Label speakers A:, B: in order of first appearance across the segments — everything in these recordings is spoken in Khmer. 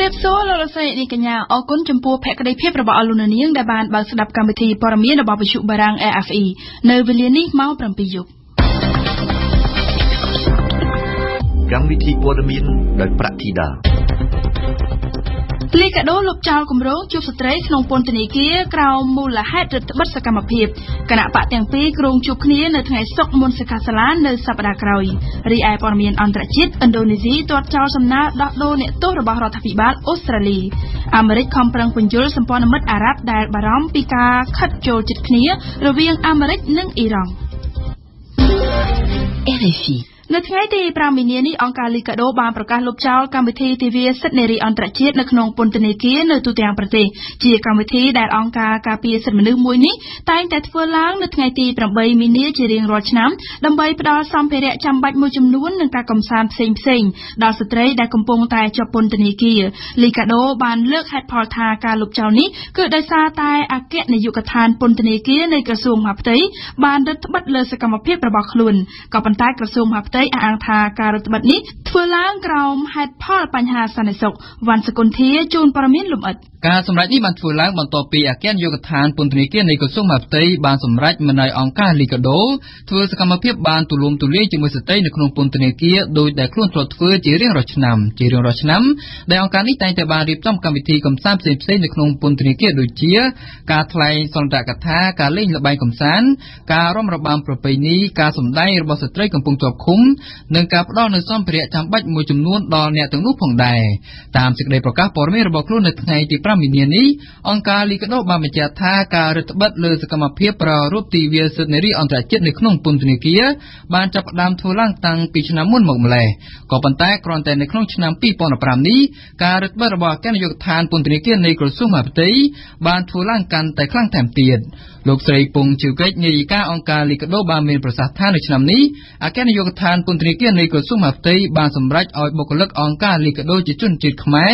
A: รียบโซ่เราใส่ในกัญญาออกก้นจมพูแพะกระไดเพียบระบาดลุนเนียงได้บานบางสดับการวิธีปรมีระบาดประชุบารัง AFE ในเวลีนี้เมาปรำปียุก
B: การวิธีปรมีโดยประธิดา
A: ลีกาโดลบจาวกุมโรงจูบสตรีขนมปนตนีเกียกราวมูลให้ตรบัตสกรรมภิบขณะปะแตงปีกรงจูบนี้ในថ្ងៃศกมนสกัสลานในสัปดาห์กรอยรีไอปรมีนอันตรจิตอินโดนีเซียตัวจาวสำนักดอกโดเนตัวระบาดรัฐพิบาลออสเตรเลียอเมริกคอมปรังปุญจุลสัมปนมิตรอาหรับได้บารมปีกาขัดโจจิตนี้ระเวียงอเมริกนึ่งอิหร่าน
C: RFI
A: ในថ្ងៃទី5មីនានេះអង្គការលីកាដូបានប្រកាសលុបចោលកម្មវិធីទិវាសិទ្ធិនារីអន្តរជាតិនៅក្នុងពន្ធនាគារនៅទូទាំងប្រទេសជាកម្មវិធីដែលអង្គការការពារសិទ្ធិមនុស្សមួយនេះតែងតែធ្វើឡើងនៅថ្ងៃទី8មីនាជារៀងរាល់ឆ្នាំដើម្បីផ្ដល់សម្ភារៈចាំបាច់មួយចំនួននិងការកំសាន្តផ្សេងៗដល់ស្ត្រីដែលកំពុងតែជាប់ពន្ធនាគារលីកាដូបានលើកហេតុផលថាការលុបចោលនេះគឺដោយសារតែអគ្គនាយកដ្ឋានពន្ធនាគារនៃក្រសួងមហាផ្ទៃបានរឹតបន្តឹងលើសកម្មភាពរបស់ខ្លួនក៏ប៉ុន្តែក្រសួងមហាផ្ទៃអះអាងថាការរដ្ឋបတ်នេះធ្វើឡើងក្រោមហេតុផលបញ្ហាសន្តិសុខវណ្ណសកុនធាជូនព័ត៌មានលម្អិត
D: ការសម្រេចនេះបានធ្វើឡើងបន្ទាប់ពីអគ្គនាយកដ្ឋានពន្ធនាគារនៃក្រសួងមហាផ្ទៃបានសម្រេចមិនឲ្យអង្គការលីកាដូធ្វើសកម្មភាពបានទូលំទូលាយជាមួយស្ត្រីនៅក្នុងពន្ធនាគារដោយដែលខ្លួនធ្លាប់ធ្វើជារៀងរាល់ឆ្នាំដែលអង្គការនេះតែងតែបានរៀបចំកម្មវិធីកំសាន្តផ្សេងៗនៅក្នុងពន្ធនាគារដូចជាការថ្លែងសន្ទរកថាការលេងល្បែងកំសាន្តការរាំរបាំប្រពៃណីការសម្ដែងរបស់ស្ត្រីកំពុងជាប់ឃុំនិងការផ្ដល់នូវសម្ភារៈចាំបាច់មួយចំនួនដល់អ្នកទាំងនោះផងដែរតាមសេចក្តីប្រកាសព័ត៌មានរបស់ខ្លួននៅថ្ងៃទី5មីនានេះអង្គការលីកាដូបានបញ្ជាក់ថាការរដ្ឋបတ်លើសកម្មភាពប្រារព្ធទិវាសិទ្ធិនារីអន្តរជាតិនៅក្នុងពន្ធនាគារបានចាប់ផ្ដើមធ្វើឡើងតាំងពីឆ្នាំមុនមកម្ល៉េះក៏ប៉ុន្តែគ្រាន់តែនៅក្នុងឆ្នាំ2015នេះការរដ្ឋបတ်របស់អគ្គនាយកដ្ឋានពន្ធនាគារនៃក្រសួងមហាផ្ទៃបានធ្វើឡើងកាន់តែខ្លាំងថែមទៀតលោកស្រីពងជឿកិច្ចនាយិកាអង្គការលីកាដូបានមានប្រសាសន៍ថានៅឆ្នាំនេះអគ្គនាយកដ្ឋានពន្ធនាគារនៃក្រសួងមហាផ្ទៃបានសម្រេចឲ្យបុគ្គលិកអង្គការលីកាដូជាជនជាតិខ្មែរ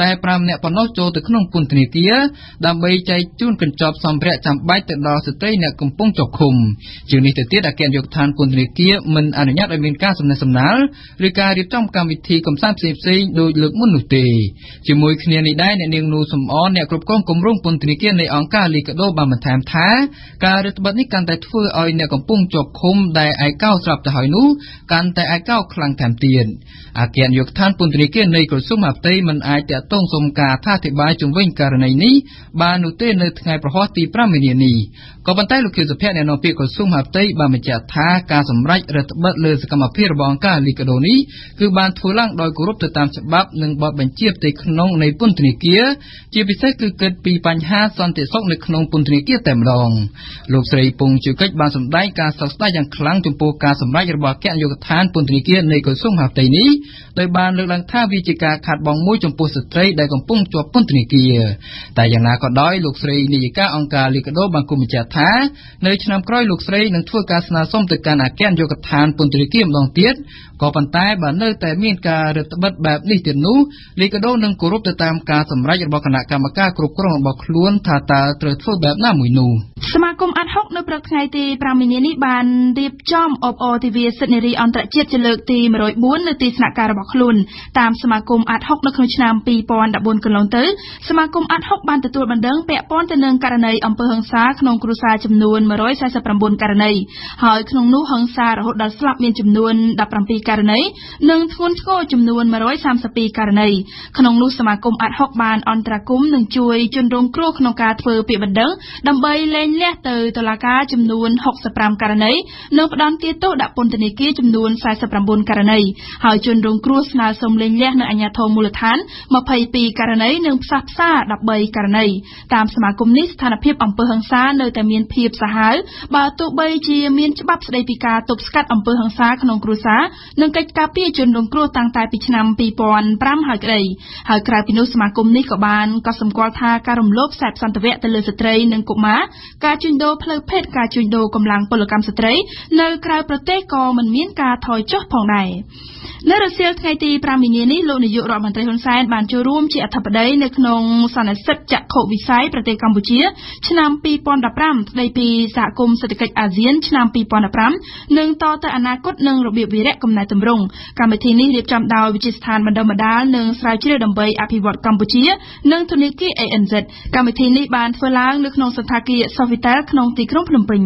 D: តែ5នាក់ប៉ុណ្ណោះចូលទៅក្នុងពន្ធនាគារដើម្បីចែកជូនកញ្ចប់សម្ភារៈចាំបាច់ទៅដល់ស្ត្រីអ្នកកំពុងជាប់ឃុំជាងនេះទៅទៀតអគ្គនាយកដ្ឋានពន្ធនាគារមិនអនុញ្ញាតឲ្យមានការសំណេះសំណាលឬការរៀបចំកម្មវិធីកំសាន្តផ្សេងៗដោយលើកមុននោះទេជាមួយគ្នានេះដែរអ្នកនាងនូសំអនអ្នកគ្រប់គ្រងគម្រោងពន្ធនាគារនៃអង្គការលីកាដូបានបន្ថែមថាការរដ្ឋបတ်នេះកាន់តែធ្វើឲ្យអ្នកកំពុងជាប់ឃុំដែលឯកោស្រាប់ទៅហើយនោះកាន់តែឯកោខ្លាំងថែមទៀតអគ្គនាយកដ្ឋានពន្ធនាគារនៃក្រសួងមហាផ្ទៃមិនអាចតាក់ទងសុំការអធិប្បាយជុំវិញករណីនេះបាននោះទេនៅថ្ងៃប្រហ័សទី5មីនានេះក៏ប៉ុន្តែលោកខៀវសុភ័ក្រអ្នកនាំពាក្យក្រសួងមហាផ្ទៃបានបញ្ជាក់ថាការសម្រេចរដ្ឋបတ်លើសកម្មភាពរបស់អង្គការលីកាដូនេះគឺបានធ្វើឡើងដោយគោរពទៅតាមច្បាប់និងបទបញ្ជាផ្ទៃក្នុងនៃពន្ធនាគារជាពិសេសគឺគិតពីបញ្ហាសន្តិសុខនៅក្នុងពន្ធនាគារតែម្ដងលោកស្រីពងជឿកិច្ចបានសម្ដែងការសោកស្ដាយយ៉ាងខ្លាំងចំពោះការសម្រេចរបស់អគ្គនាយកដ្ឋានពន្ធនាគារនៃក្រសួងមហាផ្ទៃនេះដោយបានលើកឡើងថាវាជាការខាតបង់មួយចំពោះស្ត្រីដែលកំពុងជាប់ពន្ធនាគារតែយ៉ាងណាក៏ដោយលោកស្រីនាយិកាអង្គការលីកាដូបានគូបញ្ជាក់ថានៅឆ្នាំក្រោយលោកស្រីនឹងធ្វើការស្នើសុំទៅកាន់អគ្គនាយកដ្ឋានពន្ធនាគារម្ដងទៀតក៏ប៉ុន្តែបើនៅតែមានការរដ្ឋបတ်បែបនេះទៀតនោះលីកាដូនឹងគោរពទៅតាមការសម្រេចរបស់គណៈកម្មការគ្រប់គ្រងរបស់ខ្លួនថាតើត្រូវធ្វើបែបណាមួយនោះ
A: សមាគមអាត់ហុកនៅព្រឹកថ្ងៃទី5មីនានេះបានរៀបចំអបអរទិវាសិទ្ធិនារីអន្តរជាតិជាលើកទី104នៅទីស្នាក់ការរបស់ខ្លួនតាមសមាគមអាត់ហុកនៅក្នុងឆ្នាំ2014កន្លងទៅសមាគមអាត់ហុកបានទទួលបណ្ដឹងពាក់ព័ន្ធទៅនឹងករណីអំពើហិង្សាក្នុងគ្រួសារចំនួន149ករណីហើយក្នុងនោះហិង្សារហូតដល់ស្លាប់មានចំនួន17ករណីនិងធ្ងន់ធ្ងរចំនួន132ករណីក្នុងនោះសមាគមអាត់ហុកបានអន្តរាគមន៍និងជួយជនរងគ្រោះក្នុងការធ្វើពាក្យបណ្ដឹងដើម្បីលែងលះទៅតុលាការចំនួន65ករណីនិងផ្ដន្ទាទោសដាក់ពន្ធនាគារចំនួន49ករណីហើយជនរងគ្រោះស្នើសុំលែងលះនៅអាជ្ញាធរមូលដ្ឋាន22ករណីនិងផ្សះផ្សា13ករណីតាមសមាគមនេះស្ថានភាពអំពើហិង្សានៅតែមានភាពសាហាវបើទោះបីជាមានច្បាប់ស្តីពីការទប់ស្កាត់អំពើហិង្សាក្នុងគ្រួសារនិងកិច្ចការពារជនរងគ្រោះតាំងតែពីឆ្នាំ2005ហើយក្តីហើយក្រៅពីនោះសមាគមនេះក៏បានកត់សម្គាល់ថាការរំលោភសេពសន្តិវៈទៅលើស្ត្រីនិងកុមារ ការជួញដូរផ្លូវភេទការជួញដូរកម្លាំងពលកម្មស្ត្រីនៅក្រៅប្រទេសក៏មិនមានការថយចុះផងដែរនៅរសៀលថ្ងៃទី5មីនានេះលោកនាយករដ្ឋមន្ត្រីហ៊ុនសែនបានចូលរួមជាអធិបតីនៅក្នុងសន្និសីទចក្ខុវិស័យប្រទេសកម្ពុជាឆ្នាំ2015ស្ដីពីសហគមន៍សេដ្ឋកិច្ចអាស៊ានឆ្នាំ2015និងតទៅអនាគតនិងរបៀបវារៈកំណែទម្រង់កម្មវិធីនេះរៀបចំដោយវិទ្យាស្ថានបណ្ដុះបណ្ដាលនិងស្រាវជ្រាវដើម្បីអភិវឌ្ឍកម្ពុជានិងធនាគារ ANZ កម្មវិធីនេះបានធ្វើឡើងនៅក្នុងសន្តាគារ Sofitel ក្នុងទីក្រុងភ្នំពេញ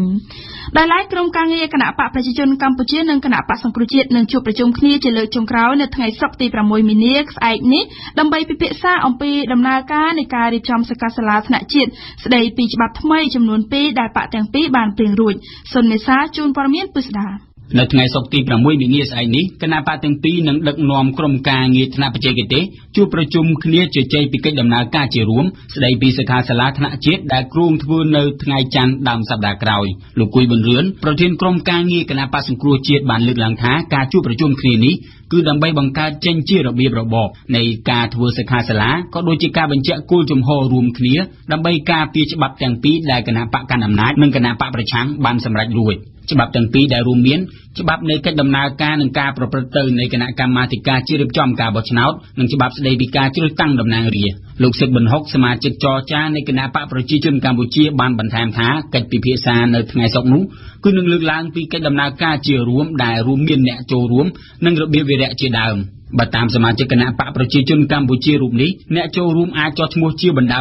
A: ដែលឡែកក្រុមការងារគណៈបកប្រជាជនកម្ពុជានិងគណៈបកសង្គ្រោះជាតិនឹងជួបប្រជុំគ្នាជាលើកចុងក្រោយនៅថ្ងៃសុក្រទី6មីនាស្អែកនេះដើម្បីពិភាក្សាអំពីដំណើរការនៃការរៀបចំសិក្ខាសាលាថ្នាក់ជាតិស្ដីពីច្បាប់ថ្មីចំនួន2ដែលបកទាំងពីរបានព្រៀងរួចសុនមេសាជូនព័ត៌មានពិស្ដា
C: នៅថ្ងៃសុក្រទី6មីនាស្អែកនេះគណៈបកទាំងពីរនឹងដឹកនាំក្រុមការងារថ្នាក់បច្ចេកទេសជួបប្រជុំគ្នាជជែកពីកិច្ចដំណើរការជារួមស្ដីពីសិក្ខាសាលាថ្នាក់ជាតិដែលគ្រោងធ្វើនៅថ្ងៃច័ន្ទដើមសប្តាហ៍ក្រោយលោកគួយប៊ុនរឿនប្រធានក្រុមការងារគណៈបកសង្គ្រោះជាតិបានលើកឡើងថាការជួបប្រជុំគ្នានេះគឺដើម្បីបង្កើតចេញជារបៀបរបបនៃការធ្វើសិក្ខាសាលាក៏ដូចជាការបញ្ជាក់គោលជំហររួមគ្នាដើម្បីការពារច្បាប់ទាំងពីរដែលគណៈបកកណ្ដាលអំណាចនិងគណៈបកប្រឆាំងបានសម្រេចរួចច្បាប់ទាំងពីរដែលរួមមានច្បាប់នៃកិច្ចដំណើរការនិងការប្រព្រឹត្តទៅនៃគណៈកម្មាធិការជ្រៀបចំការបោះឆ្នោតនិងច្បាប់ស្តីពីការជ្រើសតាំងតំណាងរាស្ត្រលោកសឹកប៊ុនហុកសមាជិកចរចានៃគណៈបកប្រជាជនកម្ពុជាបានបន្ថែមថាកិច្ចពិភាក្សានៅថ្ងៃសុក្រនោះគឺនឹងលើកឡើងពីកិច្ចដំណើរការជារួមដែលរួមមានអ្នកចូលរួមនិងរបៀបវារៈជាដើមបើតាមសមាជិកគណៈបកប្រជាជនកម្ពុជារូបនេះអ្នកចូលរួមអាចចុះឈ្មោះជាបណ្ដា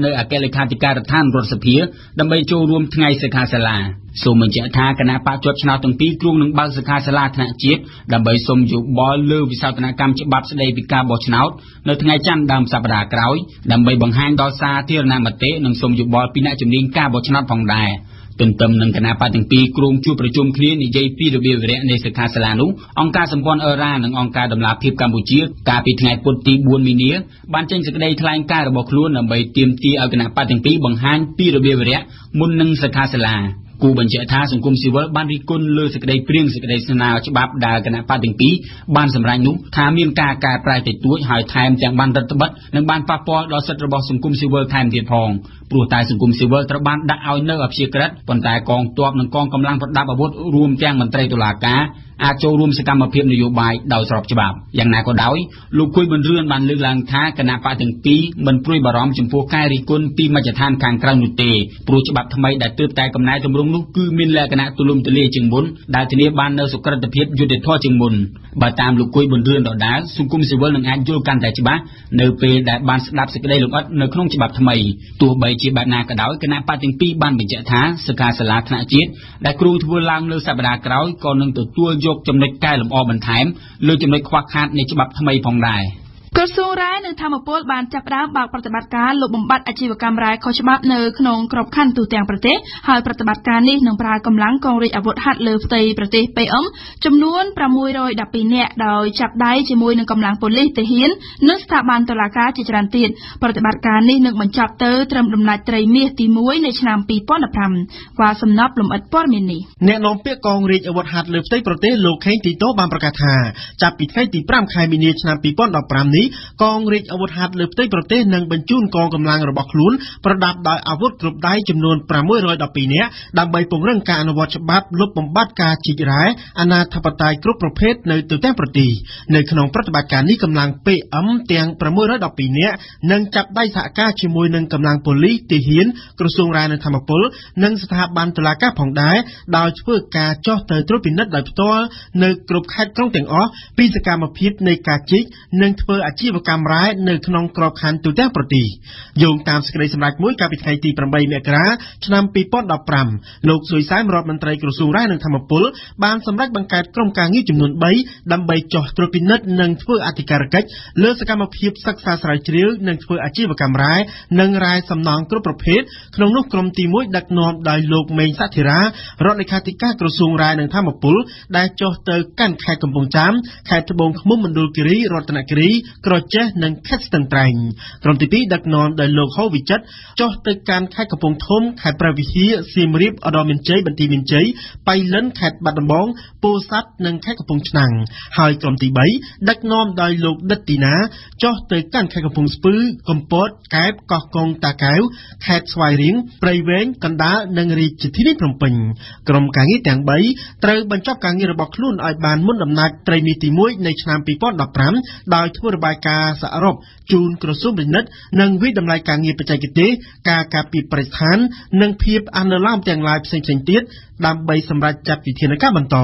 C: នៅអគ្គលេខាធិការដ្ឋានរដ្ឋសភាដើម្បីចូលរួមថ្ងៃសិក្ខាសាលាសូមបញ្ជាក់ថាគណៈបកជាប់ឆ្នោតទាំងពីរគ្រោងនឹងបើកសិក្ខាសាលាថ្នាក់ជាតិដើម្បីសុំយោបល់លើវិសោធនកម្មច្បាប់ស្តីពីការបោះឆ្នោតនៅថ្ងៃច័ន្ទដើមសប្តាហ៍ក្រោយដើម្បីបង្ហាញដល់សាធារណមតិនិងសុំយោបល់ពីអ្នកជំនាញការបោះឆ្នោតផងដែរទន្ទឹមនឹងគណៈបកទាំងពីរគ្រោងជួបប្រជុំគ្នានិយាយពីរបៀបវារៈនៃសិក្ខាសាលានោះអង្គការសម្ព័ន្ធអឺរ៉ានិងអង្គការដំណាភៀបកម្ពុជាកាលពីថ្ងៃពុធទី4មីនាបានចេញសេចក្តីថ្លែងការណ៍របស់ខ្លួនដើម្បីទាមទារឲ្យគណៈបកទាំងពីរបង្ហាញពីរបៀបវារៈមុននឹងសិក្ខាសាលាគូបញ្ជាក់ថាសង្គមស៊ីវិលបានរិះគន់លើសេចក្តីព្រៀងសេចក្តីស្នើច្បាប់ដែលគណៈបកទាំងពីរបានសម្រេចនោះថាមានការកែប្រែតិចតួចហើយថែមទាំងបានរដ្ឋបិទនិងបានប៉ះពាល់ដល់សិទ្ធិរបស់សង្គមស៊ីវិលថែមទៀតផងព្រោះតែសង្គមស៊ីវិលត្រូវបានដាក់ឲ្យនៅអព្យាក្រឹតប៉ុន្តែកងទ័ពនិងកងកម្លាំងប្រដាប់អាវុធរួមទាំងមន្ត្រីតុលាការអាចចូលរួមសកម្មភាពនយោបាយដោយស្របច្បាប់យ៉ាងណាក៏ដោយលោកគួយប៊ុនរឿនបានលើកឡើងថាគណៈបកទាំងពីរមិនព្រួយបារម្ភចំពោះការរិះគន់ពីមជ្ឈដ្ឋានខាងក្រៅនោះទេព្រោះច្បាប់ថ្មីដែលទើបតែកំណែទម្រង់នោះគឺមានលក្ខណៈទូលំទូលាយជាងមុនដែលធានាបាននូវសុក្រិតភាពយុត្តិធម៌ជាងមុនបើតាមលោកគួយប៊ុនរឿនដដែលសង្គមស៊ីវិលនឹងអាចយល់កាន់តែច្បាស់នៅពេលដែលបានស្ដាប់សេចក្តីលម្អិតនៅក្នុងច្បាប់ថ្មីទោះបីជាបែបណាក៏ដោយគណៈបកទាំងពីរបានបញ្ជាក់ថាសិក្ខាសាលាថ្នាក់ជាតិដែលគ្រោងធ្វើឡើងនៅសប្តាហ៍ក្រោយក៏នឹងទទួលយកចំណុចកែលម្អបន្ថែមលើចំណុចខ្វះខាតនៃច្បាប់ថ្មីផងដែរ
A: ក្រសួងរ៉ែនិងធម្មពលបានចាប់ផ្ដើមបើកប្រតិបត្តិការលុបបំបាត់អាជីវកម្មរ៉ែខុសច្បាប់នៅក្នុងក្របខ័ណ្ឌទូទាំងប្រទេសហើយប្រតិបត្តិការនេះនឹងប្រើកម្លាំងកងរាជអាវុធហត្ថលើផ្ទៃប្រទេស PM ចំនួន612នាក់ដោយចាប់ដៃជាមួយនឹងកម្លាំងប៉ូលីសទាហាននិងស្ថាប័នតុលាការជាច្រើនទៀតប្រតិបត្តិការនេះនឹងបញ្ចប់ទៅត្រឹមដំណាច់ត្រីមាសទី1នៃឆ្នាំ2015វ៉ាសំណប់លំអិតព័ត៌មាននេះ
E: អ្នកនាំពាក្យកងរាជអាវុធហត្ថលើផ្ទៃប្រទេសលោកខេងទីតូបានប្រកាសថាចាប់ពីថ្ងៃទី5ខែមីនាឆ្នាំ2015នេះកងរាជអាវុធហត្ថលើផ្ទៃប្រទេសនឹងបញ្ជូនកងកម្លាំងរបស់ខ្លួនប្រដាប់ដោយអាវុធគ្រប់ដៃចំនួន612នាក់ដើម្បីពង្រឹងការអនុវត្តច្បាប់លុបបំបាត់ការជីករ៉ែអនាធិបតេយ្យគ្រប់ប្រភេទនៅទូទាំងប្រទេសនៅក្នុងប្រតិបត្តិការនេះកម្លាំង PM ទាំង612នាក់នឹងចាប់ដៃសហការជាមួយនឹងកម្លាំងប៉ូលីសទាហានក្រសួងរ៉ែនិងធម្មពលនិងស្ថាប័នតុលាការផងដែរដោយធ្វើការចោះទៅត្រួតពិនិត្យដោយផ្ទាល់នៅគ្រប់ខេត្តក្រុងទាំងអស់ពីសកម្មភាពនៃការជីកនិងធ្វើអាជីវកម្មរ៉ែនៅក្នុងក្របខ័ណ្ឌទូទាំងប្រទេសយោងតាមសេចក្តីសម្រេចមួយកាលពីថ្ងៃទី8មករាឆ្នាំ2015លោកស៊ុយសែមរដ្ឋមន្ត្រីក្រសួងរ៉ែនិងធម្មពលបានសម្រេចបង្កើតក្រុមការងារចំនួន3ដើម្បីចោះត្រួតពិនិត្យនិងធ្វើអធិការកិច្ចលើសកម្មភាពសិក្សាស្រាវជ្រាវនិងធ្វើអាជីវកម្មរ៉ែនិងរ៉ែសំណង់គ្រប់ប្រភេទក្នុងនោះក្រុមទី1ដឹកនាំដោយលោកមេងសធិរារដ្ឋលេខាធិការក្រសួងរ៉ែនិងធម្មពលដែលចោះទៅកាន់ខេត្តកំពង់ចាមខេត្តត្បូងឃ្មុំមណ្ឌលគិរីរតនគិរី ក្រចេះនិងខេត្តស្ទឹងត្រែងក្រុមទី2ដឹកនាំដោយលោកហូវិចិត្រចុះទៅកាន់ខេត្តកំពង់ធំខេត្តព្រះវិហារសៀមរាបឧត្តរមានជ័យបន្ទាយមានជ័យបៃលិនខេត្តបាត់ដំបងពោធិ៍សាត់និងខេត្តកំពង់ឆ្នាំងហើយក្រុមទី3ដឹកនាំដោយលោកដិតទីណាចុះទៅកាន់ខេត្តកំពង់ស្ពឺកំពតកែបកោះកុងតាកែវខេត្តស្វាយរៀងព្រៃវែងកណ្ដាលនិងរាជធានីភ្នំពេញក្រុមការងារទាំង3ត្រូវបញ្ចប់ការងាររបស់ខ្លួនឲ្យបានមុនដំណាច់ត្រីមាសទី1នៃឆ្នាំ2015ដោយធ្វើរបាយការណ៍សរុបជូនក្រសួងពាណិជ្ជនិងវិតម្លៃការងារបច្ចេកទេសការការពារបរិស្ថាននិងភាពអនុលោមទាំងឡាយផ្សេងៗទៀតដើម្បីសម្រាប់ចាត់វិធានការបន្ត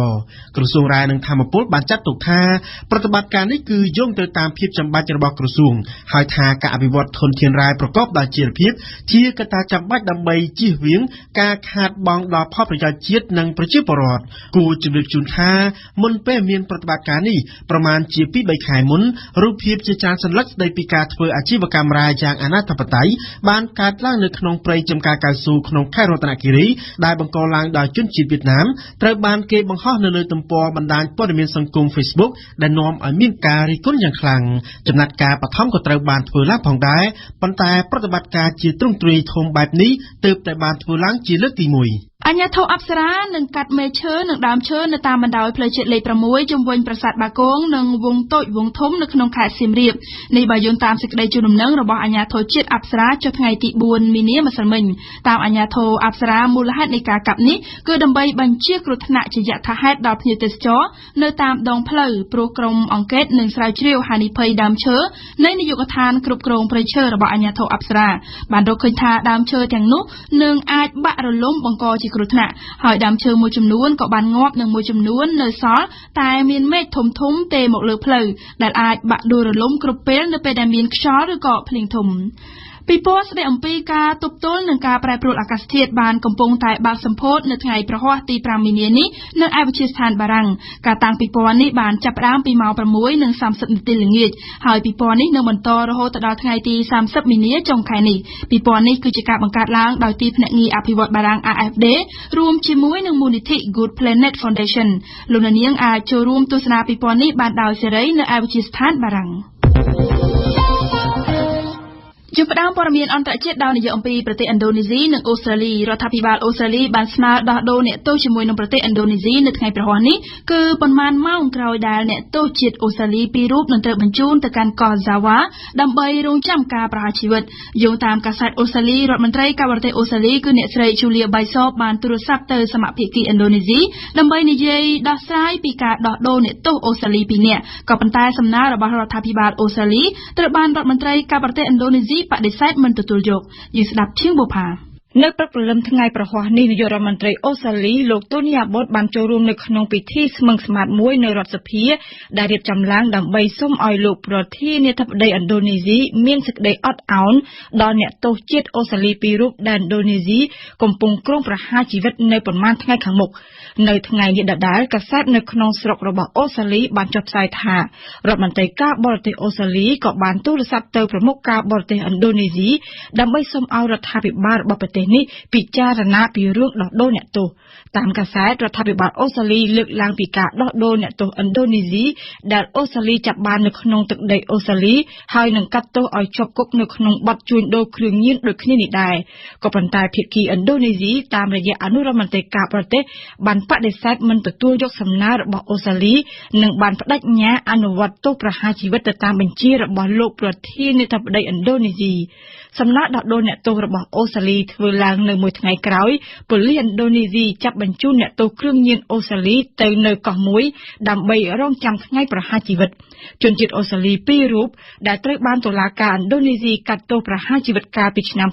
E: ក្រសួងរាយនឹងធម្មពលបានចាត់ទុកថាប្រតិបត្តិការនេះគឺយោងទៅតាមភាពចាំបាច់របស់ក្រសួងហើយថាការអភិវឌ្ឍធនធានរាយប្រកបដោយចីរភាពជាកត្តាចាំបាច់ដើម្បីជៀសវាងការខាតបង់ដល់ផលប្រយោជន៍ជាតិនិងប្រជាពលរដ្ឋគួរជម្រាបជូនថាមុនពេលមានប្រតិបត្តិការនេះប្រមាណជា 2-3 ខែមុនរូបភាពជាច្រើនសន្លឹកស្ដីពីការធ្វើអាជីវកម្មរាយយ៉ាងអនាធិបតេយ្យបានកើតឡើងនៅក្នុងព្រៃចំការកៅស៊ូក្នុងខេត្តរតនគិរីដែលបង្កឡើងដោយជនជាតិវៀតណាមត្រូវបានគេបង្ហោះនៅលើទំព័របណ្ដាញព័ត៌មានសង្គម Facebook ដែលនាំឲ្យមានការរិះគន់យ៉ាងខ្លាំងចំណាត់ការបឋមក៏ត្រូវបានធ្វើឡើងផងដែរប៉ុន្តែប្រតិបត្តិការជាទ្រង់ទ្រាយធំបែបនេះទើបតែបានធ្វើឡើងជាលើកទី1
A: អាជ្ញាធរអប្សរានឹងកាត់មែកឈើនិងដើមឈើនៅតាមបណ្ដោយផ្លូវជាតិលេខ6ជុំវិញប្រាសាទបាគងនិងវងតូចវងធំនៅក្នុងខេត្តសៀមរាបនេះបើយោងតាមសេចក្តីជូនដំណឹងរបស់អាជ្ញាធរជាតិអប្សរាចុះថ្ងៃទី4មីនាម្សិលមិញតាមអាជ្ញាធរអប្សរាមូលហេតុនៃការកាប់នេះគឺដើម្បីបញ្ជាគ្រោះថ្នាក់ជាយថាហេតុដល់ភ្ញៀវទេសចរនៅតាមដងផ្លូវព្រោះក្រុមអង្គការនឹងស្រាវជ្រាវហានិភ័យដើមឈើនៃនាយកដ្ឋានគ្រប់គ្រងព្រៃឈើរបស់អាជ្ញាធរអប្សរាបានរកឃើញថាដើមឈើទាំងនោះនឹងអាចបាក់រលំបង្កជាគ្រោះថ្នាក់ហើយដើមឈើមួយចំនួនក៏បានងាប់និងមួយចំនួននៅសល់តែមានមែកធំៗទេមកលើផ្លូវដែលអាចបាក់ដួលរលំគ្រប់ពេលនៅពេលដែលមានខ្យល់ឬក៏ភ្លៀងធំពិព័រណ៍ស្ដីអំពីការទប់ទល់នឹងការប្រែប្រួលអាកាសធាតុបានកំពុងតែបើកសម្ពោធនៅថ្ងៃប្រហ័សទី5មីនានេះនៅឯវិទ្យាស្ថានបារាំងការតាំងពិព័រណ៍នេះបានចាប់ផ្ដើមពីម៉ោង 6:30 នាទីល្ងាចហើយពិព័រណ៍នេះនឹងបន្តរហូតដល់ថ្ងៃទី30មីនាចុងខែនេះពិព័រណ៍នេះគឺជាការបង្កើតឡើងដោយទីភ្នាក់ងារអភិវឌ្ឍបារាំង AFD រួមជាមួយនឹងមូលនិធិ Good Planet Foundation លោកនាងអាចចូលរួមទស្សនាពិព័រណ៍នេះបានដោយសេរីនៅឯវិទ្យាស្ថានបារាំងជាផ្ដើមព័ត៌មានអន្តរជាតិដោយនាយកអំពីប្រទេសឥណ្ឌូនេស៊ីនិងអូស្ត្រាលីរដ្ឋាភិបាលអូស្ត្រាលីបានស្នើដោះដូរអ្នកទោសជាមួយនឹងប្រទេសឥណ្ឌូនេស៊ីនៅថ្ងៃប្រហ័សនេះគឺប៉ុន្មានម៉ោងក្រោយដែលអ្នកទោសជាតិអូស្ត្រាលី2រូបនឹងត្រូវបញ្ជូនទៅកាន់កោះហ្សាវ៉ាដើម្បីរងចាំការប្រហារជីវិតយោងតាមកាសែតអូស្ត្រាលីរដ្ឋមន្ត្រីការបរទេសអូស្ត្រាលីគឺអ្នកស្រី Julia Bishop បានទូរស័ព្ទទៅសមាភិកឥណ្ឌូនេស៊ីដើម្បីនិយាយដោះស្រាយពីការដោះដូរអ្នកទោសអូស្ត្រាលី2នាក់ក៏ប៉ុន្តែសំណើរបស់រដ្ឋាភិបាលអូស្ត្រាលីត្រូវបានរដ្ឋមន្ត្រីការបរទេសឥណ្ឌូនេស៊ីបដិសេធមិនទទួលយកយើងស្ដាប់ឈៀងបុផានៅព្រឹកព្រលឹមថ្ងៃប្រហ័សនេះនាយករដ្ឋមន្ត្រីអូស្ត្រាលីលោកតូនីអាបតបានចូលរួមនៅក្នុងពិធីស្មឹងស្មាតមួយនៅរដ្ឋសភាដែលរៀបចំឡើងដើម្បីសូមឲ្យលោកប្រធានាធិបតីឥណ្ឌូនេស៊ីមានសេចក្តីអត់ឱនដល់អ្នកទោសជាតិអូស្ត្រាលី2រូបដែលឥណ្ឌូនេស៊ីកំពុងគ្រោងប្រហារជីវិតនៅប៉ុន្មានថ្ងៃខាងមុខនៅថ្ងៃនេះដដែលកាសែតនៅក្នុងស្រុករបស់អូស្ត្រាលីបានចុះផ្សាយថារដ្ឋមន្ត្រីការបរទេសអូស្ត្រាលីក៏បានទូរស័ព្ទទៅប្រមុខការបរទេសឥណ្ឌូនេស៊ីដើម្បីសូមឲ្យរដ្ឋាភិបាលរបស់ប្រទេសនេះពិចារណាពីរឿងដោះដូរអ្នកទោសតាមកាសែតរដ្ឋាភិបាលអូស្ត្រាលីលើកឡើងពីការដោះដូរអ្នកទោសឥណ្ឌូនេស៊ីដែលអូស្ត្រាលីចាប់បាននៅក្នុងទឹកដីអូស្ត្រាលីហើយនឹងកាត់ទោសឲ្យជាប់គុកនៅក្នុងបទជួញដូរគ្រឿងញៀនដូចគ្នានេះដែរក៏ប៉ុន្តែភាគីឥណ្ឌូនេស៊ីតាមរយៈអនុរដ្ឋមន្ត្រីការបរទេសបានបដិសេធមិនទទួលយកសំណើរបស់អូស្ត្រាលីនិងបានបដិញ្ញាអនុវត្តទោសប្រហារជីវិតទៅតាមបញ្ជារបស់លោកប្រធានាធិបតីឥណ្ឌូនេស៊ីសំណើដោះដូរអ្នកទោសរបស់អូស្ត្រាលីធ្វើឡើងនៅមួយថ្ងៃក្រោយប៉ូលីសឥណ្ឌូនេស៊ីចាប់បញ្ជូនអ្នកទោសគ្រឿងញៀនអូស្ត្រាលីទៅនៅកោះមួយដើម្បីរងចាំថ្ងៃប្រហារជីវិតជនជាតិអូស្ត្រាលី2រូបដែលត្រូវបានតុលាការឥណ្ឌូនេស៊ីកាត់ទោសប្រហារជីវិតកាលពីឆ្នាំ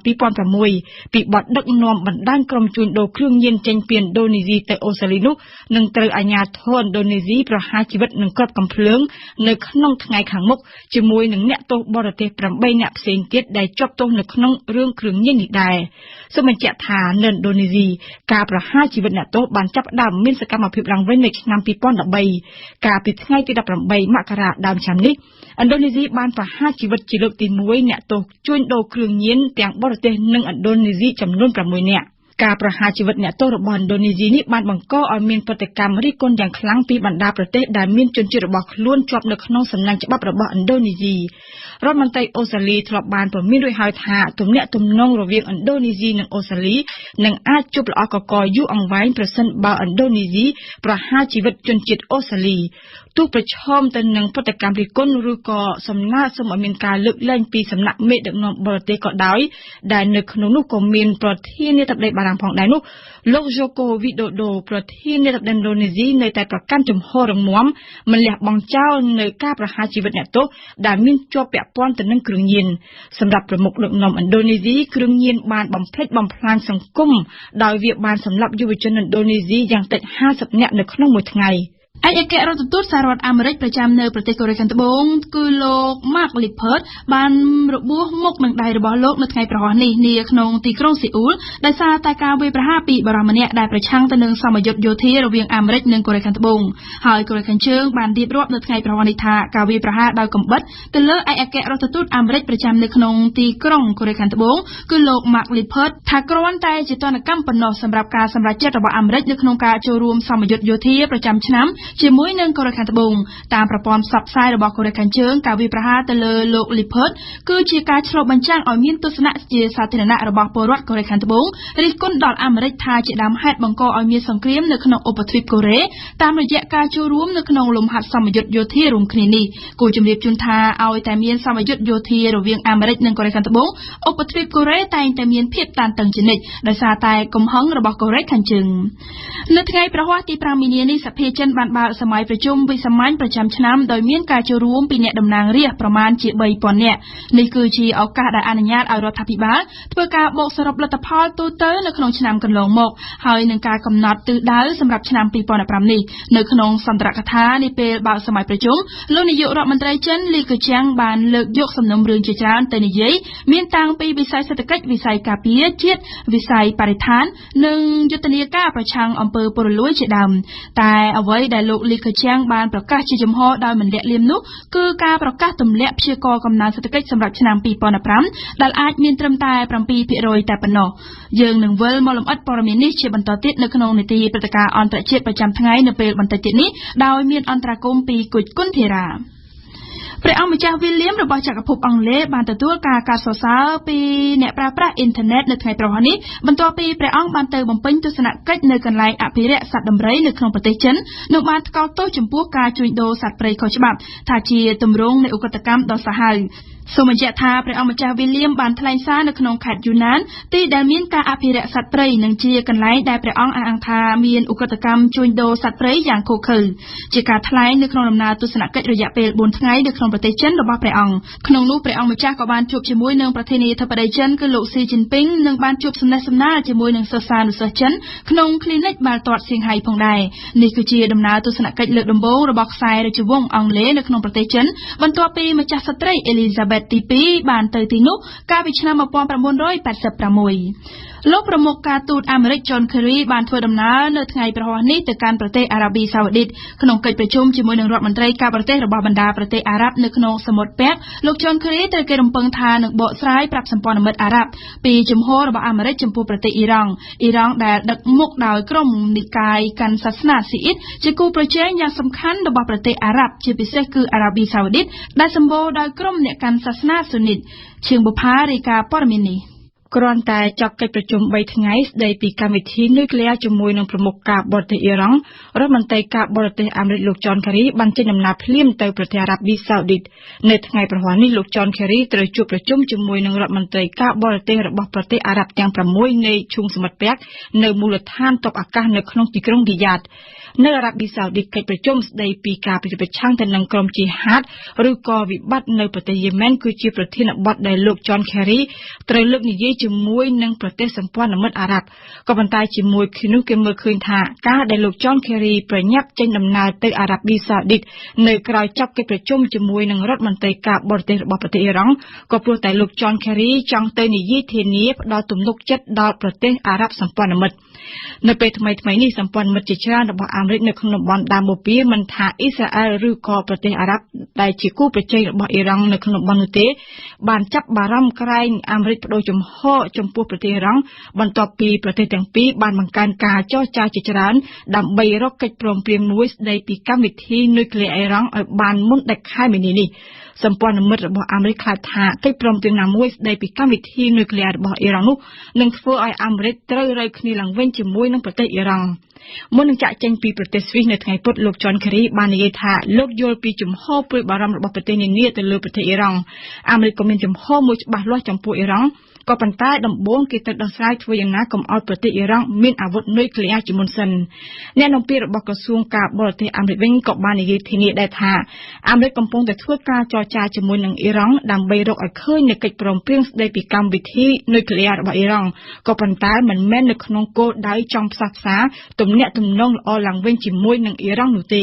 A: 2006ពីបទដឹកនាំបណ្ដាញក្រុមជួញដូរគ្រឿងញៀនចេញពីឥណ្ឌូនេស៊ីទៅអូស្ត្រាលីនោះនឹងត្រូវអាជ្ញាធរឥណ្ឌូនេស៊ីប្រហារជីវិតនឹងគ្រាប់កាំភ្លើងនៅក្នុងថ្ងៃខាងមុខជាមួយនឹងអ្នកទោសបរទេស8នាក់ផ្សេងទៀតដែលជាប់ទោសនៅក្នុងរឿងគ្រឿងញៀននេះដែរសូមបញ្ជាក់ថានៅឥណ្ឌូនេស៊ីការប្រហារជីវិតអ្នកទោសបានចាប់ផ្ដើមមានសកម្មភាពឡើងវិញនៅឆ្នាំ2013កាលពីថ្ងៃទី18មករាដើមឆ្នាំនេះឥណ្ឌូនេស៊ីបានប្រហារជីវិតជាលើកទី1អ្នកទោសជួញដូរគ្រឿងញៀនទាំងបរទេសនិងឥណ្ឌូនេស៊ីចំនួន6នាក់ ការប្រហារជីវិតអ្នកទោសរបស់ឥណ្ឌូនេស៊ីនេះបានបង្កឲ្យមានប្រតិកម្មរិះគន់យ៉ាងខ្លាំងពីបណ្ដាប្រទេសដែលមានជនជាតិរបស់ខ្លួនជាប់នៅក្នុងសំណាញ់ច្បាប់របស់ឥណ្ឌូនេស៊ីរដ្ឋមន្ត្រីអូស្ត្រាលីធ្លាប់បានព្រមានរួចហើយថាទំនាក់ទំនងរវាងឥណ្ឌូនេស៊ីនិងអូស្ត្រាលីនឹងអាចជួបល្អកកយូរអង្វែងប្រសិនបើឥណ្ឌូនេស៊ីប្រហារជីវិតជនជាតិអូស្ត្រាលីទោះប្រឈមទៅនឹងប្រតិកម្មរិះគន់ឬក៏សំណើសុំឲ្យមានការលើកលែងពីសំណាក់មេដឹកនាំបរទេសក៏ដោយដែលនៅក្នុងនោះក៏មានប្រធានាធិបតីបារាំងផងដែរនោះលោក Joko Widodo ប្រធានាធិបតីឥណ្ឌូនេស៊ីនៅតែប្រកាន់ជំហររឹងមាំមិនលះបង់ចោលនៅការប្រហារជីវិតអ្នកទោសដែលមានជាប់ពាក់ព័ន្ធទៅនឹងគ្រឿងញៀនសម្រាប់ប្រមុខដឹកនាំឥណ្ឌូនេស៊ីគ្រឿងញៀនបានបំផ្លិចបំផ្លាញសង្គមដោយវាបានសម្លាប់យុវជនឥណ្ឌូនេស៊ីយ៉ាងតិច50នាក់នៅក្នុងមួយថ្ងៃឯកអគ្គរដ្ឋទូតសហរដ្ឋអាមេរិកប្រចាំនៅប្រទេសកូរ៉េខាងត្បូងគឺលោក Mark Lippert បានរបួសមុខនឹងដៃរបស់លោកនៅថ្ងៃប្រហ័សនេះនាក្នុងទីក្រុងសេអ៊ូលដោយសារតែការវាយប្រហារពីបរិយាម្នាក់ដែលប្រឆាំងទៅនឹងសមយុទ្ធយោធារវាងអាមេរិកនិងកូរ៉េខាងត្បូងហើយកូរ៉េខាងជើងបានរៀបរាប់នៅថ្ងៃប្រហ័សនេះថាការវាយប្រហារដោយកំបិតទៅលើឯកអគ្គរដ្ឋទូតអាមេរិកប្រចាំនៅក្នុងទីក្រុងកូរ៉េខាងត្បូងគឺលោក Mark Lippert ថាគ្រាន់តែជាទណ្ឌកម្មប៉ុណ្ណោះសម្រាប់ការសម្រេចចិត្តរបស់អាមេរិកនៅក្នុងការចូលរួមសមយុទ្ធយោធាប្រចាំឆ្នាំជាមួយនឹងកូរ៉េខាងត្បូងតាមប្រព័ន្ធផ្សព្វផ្សាយរបស់កូរ៉េខាងជើងការវាយប្រហារទៅលើលោក Lippert គឺជាការឆ្លុះបញ្ចាំងឲ្យមានទស្សនៈជាសាធារណៈរបស់ពលរដ្ឋកូរ៉េខាងត្បូងរិះគន់ដល់អាមេរិកថាជាដើមហេតុបង្កឲ្យមានសង្គ្រាមនៅក្នុងឧបទ្វីបកូរ៉េតាមរយៈការចូលរួមនៅក្នុងលំហាត់សមយុទ្ធយោធារួមគ្នានេះគូជំរាបជូនថាឲ្យតែមានសមយុទ្ធយោធារវាងអាមេរិកនិងកូរ៉េខាងត្បូងឧបទ្វីបកូរ៉េតែងតែមានភាពតានតឹងជានិច្ចដោយសារតែកំហឹងរបស់កូរ៉េខាងជើងនៅថ្ងៃប្រហ័សទី5មីនានេះសភាចិនបានបើកសម័យប្រជុំវិសាមញ្ញប្រចាំឆ្នាំដោយមានការចូលរួមពីអ្នកតំណាងរាស្ត្រប្រមាណជា 3000 នាក់នេះគឺជាឱកាសដែលអនុញ្ញាតឲ្យរដ្ឋាភិបាលធ្វើការបូកសរុបលទ្ធផលទូទៅនៅក្នុងឆ្នាំកន្លងមកហើយនឹងការកំណត់ទិសដៅសម្រាប់ឆ្នាំ2015នេះនៅក្នុងសន្ទរកថានាពេលបើកសម័យប្រជុំលោកនាយករដ្ឋមន្ត្រីចិនលីកឺជៀងបានលើកយកសំណុំរឿងជាច្រើនទៅនិយាយមានតាំងពីវិស័យសេដ្ឋកិច្ចវិស័យការពារជាតិវិស័យបរិស្ថាននិងយុទ្ធនាការប្រឆាំងអំពើពុករលួយជាដើមតែអ្វីដែលលោកលីកឺជៀងបានប្រកាសជាចំហដោយមិនលាក់លៀមនោះគឺការប្រកាសទម្លាក់ព្យាករណ៍កំណើនសេដ្ឋកិច្ចសម្រាប់ឆ្នាំ2015ដែលអាចមានត្រឹមតែ 7% តែប៉ុណ្ណោះយើងនឹងវិលមកលម្អិតព័ត៌មាននេះជាបន្តទៀតនៅក្នុងនីតិព្រឹត្តិការណ៍អន្តរជាតិប្រចាំថ្ងៃនៅពេលបន្តិចទៀតនេះដោយមានអន្តរាគមន៍ពីគុជគុណធីរាព្រះអង្គម្ចាស់ William របស់ចក្រភពអង់គ្លេសបានទទួលការកោតសរសើរពីអ្នកប្រើប្រាស់អ៊ីនធឺណិតនៅថ្ងៃប្រហ័សនេះបន្ទាប់ពីព្រះអង្គបានទៅបំពេញទស្សនកិច្ចនៅកន្លែងអភិរក្សសត្វដំរីនៅក្នុងប្រទេសចិននោះបានថ្កោលទោសចំពោះការជួញដូរសត្វព្រៃខុសច្បាប់ថាជាទម្រង់នៃឧក្រិដ្ឋកម្មដ៏សាហាវសូមបញ្ជាក់ថាព្រះអង្គម្ចាស់ William បានថ្លែងសារនៅក្នុងខេត្តយូណានទីដែលមានការអភិរក្សសត្វព្រៃនិងជាកន្លែងដែលព្រះអង្គអះអាងថាមានឧក្រិដ្ឋកម្មជួញដូរសត្វព្រៃយ៉ាងឃោរឃៅជាការថ្លែងនៅក្នុងដំណើរទស្សនកិច្ចរយៈពេល4ថ្ងៃនៅក្នុងប្រទេសចិនរបស់ព្រះអង្គក្នុងនោះព្រះអង្គម្ចាស់ក៏បានជួបជាមួយនឹងប្រធានាធិបតីចិនគឺលោកស៊ីជីនពីងនិងបានជួបសំណេះសំណាលជាមួយនឹងសិស្សានុសិស្សចិនក្នុង Clinic បាល់ទាត់សៀងហៃផងដែរនេះគឺជាដំណើរទស្សនកិច្ចលើកដំបូងរបស់ខ្សែរាជវង្សអង់គ្លេសនៅក្នុងប្រទេសចិនបន្ទាប់ពីម្ចាស់ស្ត្រី Elizabeth ទី2បានទៅទីនោះកាលពីឆ្នាំ1986លោកប្រមុខការទូតអាមេរិក John Kerry បានធ្វើដំណើរនៅថ្ងៃប្រហ័សនេះទៅកាន់ប្រទេសអារ៉ាប៊ីសាអូឌីតក្នុងកិច្ចប្រជុំជាមួយនឹងរដ្ឋមន្ត្រីការបរទេសរបស់បណ្ដាប្រទេសអារ៉ាប់នៅក្នុងសមុទ្រពាក់លោក John Kerry ត្រូវគេរំពឹងថានឹងបកស្រាយប្រាប់សម្ព័ន្ធមិត្តអារ៉ាប់ពីជំហររបស់អាមេរិកចំពោះប្រទេសអ៊ីរ៉ង់ដែលដឹកមុខដោយក្រុមនិកាយកាន់សាសនាស៊ីអ៊ីតជាគូប្រជែងយ៉ាងសំខាន់របស់ប្រទេសអារ៉ាប់ជាពិសេសគឺអារ៉ាប៊ីសាអូឌីតដែលសម្បូរដោយក្រុមអ្នកកាន់សាសនាស៊ូនីតឈៀងបុប្ផារាយការណ៍ព័ត៌មាននេះគ្រាន់តែចប់កិច្ចប្រជុំ3ថ្ងៃស្ដីពីកម្មវិធីនុយក្លេអ៊ែរជាមួយនឹងប្រមុខការបរទេសអ៊ីរ៉ង់រដ្ឋមន្ត្រីការបរទេសអាមេរិកលោក John Kerry បានចេញដំណើរភ្លាមទៅប្រទេសអារ៉ាប៊ីសាអូឌីតនៅថ្ងៃប្រហ័សនេះលោក John Kerry ត្រូវជួបប្រជុំជាមួយនឹងរដ្ឋមន្ត្រីការបរទេសរបស់ប្រទេសអារ៉ាប់ទាំង6នៃឈូងសមុទ្រពាក់នៅមូលដ្ឋានទ័ពអាកាសនៅក្នុងទីក្រុងរីយ៉ាតនៅអារ៉ាប៊ីសាអូឌីតកិច្ចប្រជុំស្ដីពីការប្រឆាំងទៅនឹងក្រុមជីហាតឬក៏វិបត្តិនៅប្រទេសយេម៉ែនគឺជាប្រធានបទដែលលោក John Kerry ត្រូវលើកនិយាយជាមួយនឹងប្រទេសសម្ព័ន្ធមិត្តអារ៉ាប់ក៏ប៉ុន្តែជាមួយគ្នានោះគេមើលឃើញថាការដែលលោក John Kerry ប្រញាប់ចេញដំណើរទៅអារ៉ាប៊ីសាអូឌីតនៅក្រៅចប់កិច្ចប្រជុំជាមួយនឹងរដ្ឋមន្ត្រីការបរទេសរបស់ប្រទេសអ៊ីរ៉ង់ក៏ព្រោះតែលោក John Kerry ចង់ទៅនិយាយធានាផ្ដល់ទំនុកចិត្តដល់ប្រទេសអារ៉ាប់សម្ព័ន្ធមិត្តនៅពេលថ្មីនេះសម្ព័ន្ធមិត្តជាច្រើនរបស់អាមេរិកនៅក្នុងតំបន់ដើមបូព៌ាមិនថាអ៊ីស្រាអែលឬក៏ប្រទេសអារ៉ាប់
F: ដែលជាគូប្រជែងរបស់អ៊ីរ៉ង់នៅក្នុងបននោះទេបានចាប់បារម្ភក្រែងអាមេរិកបដូរជំហរចំពោះប្រទេសអ៊ីរ៉ង់បន្ទាប់ពីប្រទេសទាំងពីរបានបង្កើនការចរចាជាច្រើនដើម្បីរកកិច្ចព្រមព្រៀងមួយស្តីពីកម្មវិធីនុយក្លេអ៊ែរអ៊ីរ៉ង់ឲ្យបានមុនដាច់ខែមីនានេះសម្ព័ន្ធមិត្តរបស់អាមេរិកខ្លាចថាកិច្ចព្រមព្រៀងណាមួយស្តីពីកម្មវិធីនុយក្លេអ៊ែររបស់អ៊ីរ៉ង់នោះនឹងធ្វើឲ្យអាមេរិកត្រូវរើគ្នាឡើងវិញជាមួយនឹងប្រទេសអ៊ីរ៉ង់មុននឹងចាក់ចេញពីប្រទេសស្វីសនៅថ្ងៃពុធលោក John Kerry បាននិយាយថាលោកយល់ពីជំហរព្រួយបារម្ភរបស់ប្រទេសនានាទៅលើប្រទេសអ៊ីរ៉ង់អាមេរិកក៏មានជំហរមួយច្បាស់លាស់ចំពោះអ៊ីរ៉ង់ក៏ប៉ុន្តែដំបូងគេត្រូវដោះស្រាយធ្វើយ៉ាងណាកុំឲ្យប្រទេសអ៊ីរ៉ង់មានអាវុធនុយក្លេអ៊ែរជាមុនសិនអ្នកនាំពាក្យរបស់ក្រសួងការបរទេសអាមេរិកវិញក៏បាននិយាយធានាដែរថាអាមេរិកកំពុងតែធ្វើការចរចាជាមួយនឹងអ៊ីរ៉ង់ដើម្បីរកឲ្យឃើញនូវកិច្ចព្រមព្រៀងស្តីពីកម្មវិធីនុយក្លេអ៊ែររបស់អ៊ីរ៉ង់ក៏ប៉ុន្តែមិនមែននៅក្នុងគោលដៅចង់ផ្សះផ្សាទំនាក់ទំនងល្អឡើងវិញជាមួយនឹងអ៊ីរ៉ង់នោះទេ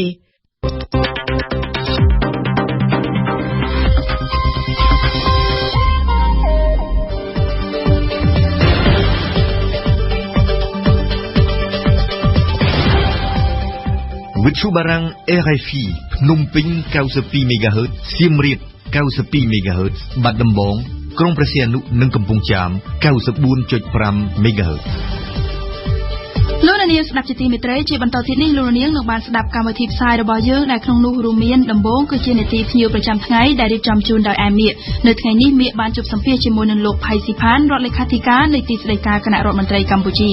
B: វិទ្យុបារាំង RFI ភ្នំពេញ 92 MHz សៀមរាប 92 MHz បាត់ដំបងក្រុងព្រះសីហនុនិងកំពង់ចាម 94.5 MHz
A: លោកនាងស្ដាប់ជាទីមេត្រីជាបន្តទៀតនេះលោកនាងនឹងបានស្ដាប់កម្មវិធីផ្សាយរបស់យើងដែលក្នុងនោះរួមមានដំបូងគឺជានីតិភ្ញៀវប្រចាំថ្ងៃដែលរៀបចំជូនដោយអែមៀកនៅថ្ងៃនេះមៀកបានជួបសម្ភាសជាមួយនឹងលោកផៃស៊ីផានរដ្ឋលេខាធិការនៃទីស្តីការគណៈរដ្ឋមន្ត្រីកម្ពុជា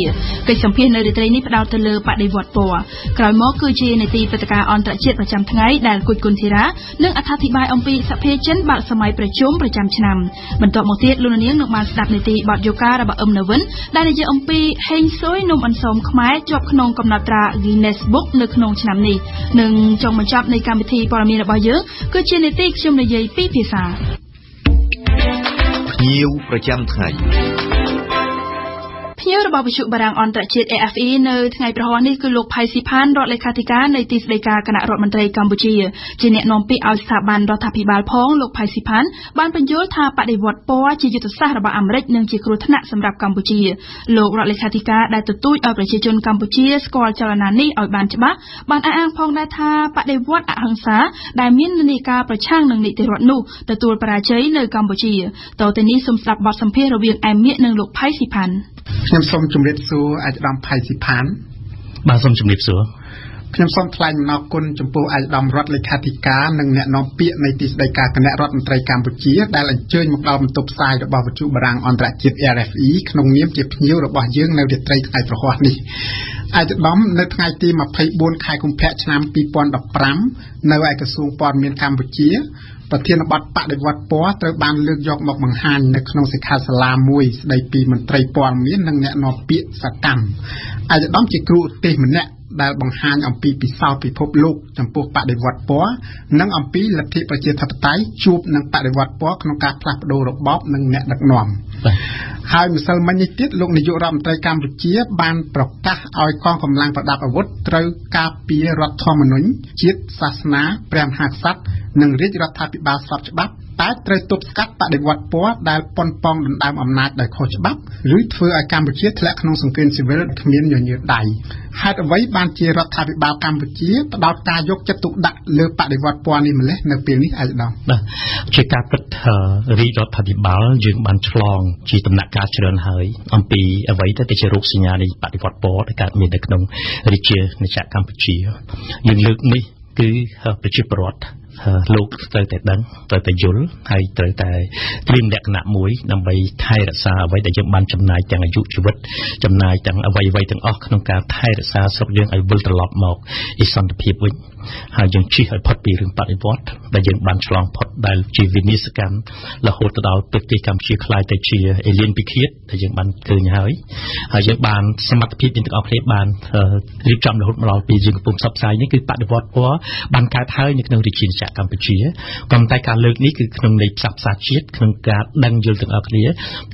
A: កិច្ចសម្ភាសនៅរាត្រីនេះផ្ដោតទៅលើបដិវត្តពណ៌ក្រោយមកគឺជានីតិព្រឹត្តិការណ៍អន្តរជាតិប្រចាំថ្ងៃដែលគុជគុនធីរ៉ានឹងអត្ថាធិប្បាយអំពីសភាចិនបើកសម័យប្រជុំប្រចាំឆ្នាំបន្ទាប់មកទៀតលោកនាងនឹងបានស្ដាប់នីតិបទយូការបស់អឹមណាវិនដែលនិយាយអំពីហេងស៊ុយនំអន្សមខ្មែរជាប់ក្នុងកំណត់ត្រា Guinness Book នៅក្នុងឆ្នាំនេះនឹងចុងបញ្ចប់នៃកម្មវិធីព័ត៌មានរបស់យើងគឺជានីតិខ្ញុំនិយាយពីភាសា
B: ភ្ញៀវប្រចាំថ្ងៃ
A: ភ្ញៀវរបស់វិទ្យុបារាំងអន្តរជាតិ AFE នៅថ្ងៃប្រហ័សនេះគឺលោកផៃស៊ីផានរដ្ឋលេខាធិការនៃទីស្តីការគណៈរដ្ឋមន្ត្រីកម្ពុជាជាអ្នកនាំពាក្យឲ្យស្ថាប័នរដ្ឋាភិបាលផងលោកផៃស៊ីផានបានបញ្យល់ថាបដិវត្តពណ៌ជាយុទ្ធសាស្ត្ររបស់អាមេរិកនិងជាគ្រោះថ្នាក់សម្រាប់កម្ពុជាលោករដ្ឋលេខាធិការដែលទទូចឲ្យប្រជាជនកម្ពុជាស្គាល់ចលនានេះឲ្យបានច្បាស់បានអះអាងផងដែរថាបដិវត្តអហិង្សាដែលមាននានាការប្រឆាំងនឹងនីតិរដ្ឋនោះទទួលបរាជ័យនៅកម្ពុជាតទៅនេះសូមស្ដាប់បទសម្ភាសន៍រវាងអែមៀកនិងលោកផៃស៊ីផាន
G: ខ្ញុំសូមជម្រាបសួរអាយដាមផៃស៊ីផាន
C: បាទសូមជម្រាបសួរ
G: ខ្ញុំសូមថ្លែងអំណរគុណចំពោះអាយដាមរដ្ឋលេខាធិការនិងអ្នកនាំពាក្យនៃទីស្តីការគណៈរដ្ឋមន្ត្រីកម្ពុជាដែលអញ្ជើញមកដល់បន្ទប់ផ្សាយរបស់វិទ្យុបារាំងអន្តរជាតិ RFE ក្នុងនាមជាភ្ញៀវរបស់យើងនៅរាត្រីថ្ងៃប្រហ័សនេះអាយដាមនៅថ្ងៃទី24ខែកុម្ភៈឆ្នាំ2015នៅឯក្រសួងព័ត៌មានកម្ពុជាប្រធានបទបដិវត្តពណ៌ត្រូវបានលើកយកមកបង្ហាញនៅក្នុងសិក្ខាសាលាមួយស្ដីពីមន្ត្រីព័ត៌មាននិងអ្នកនាំពាក្យសកម្មអាយដាមជាគ្រូឧទ្ទេសម្នាក់ដែលបង្ហាញអំពីពិសោធន៍ពិភពលោកចំពោះបដិវត្តពណ៌និងអំពីលទ្ធិប្រជាធិបតេយ្យជួបនឹងបដិវត្តពណ៌ក្នុងការផ្លាស់ប្ដូររបបនិងអ្នកដឹកនាំហើយម្សិលមិញនេះទៀតលោកនាយករដ្ឋមន្ត្រីកម្ពុជាបានប្រកាសឲ្យកងកម្លាំងប្រដាប់អាវុធត្រូវការពាររដ្ឋធម្មនុញ្ញជាតិសាសនាព្រះមហាក្សត្រនិងរាជរដ្ឋាភិបាលស្របច្បាប់តែត្រូវទប់ស្កាត់បដិវត្តពណ៌ដែលប៉ុនប៉ងដណ្ដើមអំណាចដោយខុសច្បាប់ឬធ្វើឲ្យកម្ពុជាធ្លាក់ក្នុងសង្គ្រាមស៊ីវិលគ្មានញញើដៃហេតុអ្វីបានជារដ្ឋាភិបាលកម្ពុជាផ្ដោតការយកចិត្តទុកដាក់លើបដិវត្តពណ៌នេះម្លេះនៅពេលនេះឯកឧត្តម
C: បាទជាការពិតរាជរដ្ឋាភិបាលយើងបានឆ្លងជាដំណាក់កាលច្រើនហើយអំពីអ្វីទៅជារោគសញ្ញានៃបដិវត្តពណ៌ដែលកើតមាននៅក្នុងរាជាណាចក្រកម្ពុជាយើងលើកនេះគឺប្រជាពលរដ្ឋលោកត្រូវតែដឹងត្រូវតែយល់ហើយត្រូវតែត្រៀមលក្ខណៈមួយដើម្បីថែរក្សាអ្វីដែលយើងបានចំណាយទាំងអាយុជីវិតចំណាយទាំងអ្វីទាំងអស់ក្នុងការថែរក្សាស្រុកយើងឲ្យវិលត្រឡប់មកឯសន្តិភាពវិញហើយយើងជិះឲ្យផុតពីរឿងបដិវត្តដែលយើងបានឆ្លងផុតដែលជាវិនិស្សកម្មរហូតទៅដល់ប្រទេសកម្ពុជាខ្លាយទៅជាអេលៀនពិឃាតដែលយើងបានឃើញហើយយើងបានសមត្ថភាពទាំងអស់គ្នាបានរៀបចំរហូតមកដល់ពេលយើងកំពុងផ្សព្វផ្សាយនេះគឺបដិវត្តពណ៌បានកើតហើយនៅក្នុងរាជាណាចក្រកម្ពុជាក៏តែការលើកនេះគឺក្នុងន័យផ្សះផ្សាជាតិក្នុងការដឹងយល់ទាំងអស់គ្នា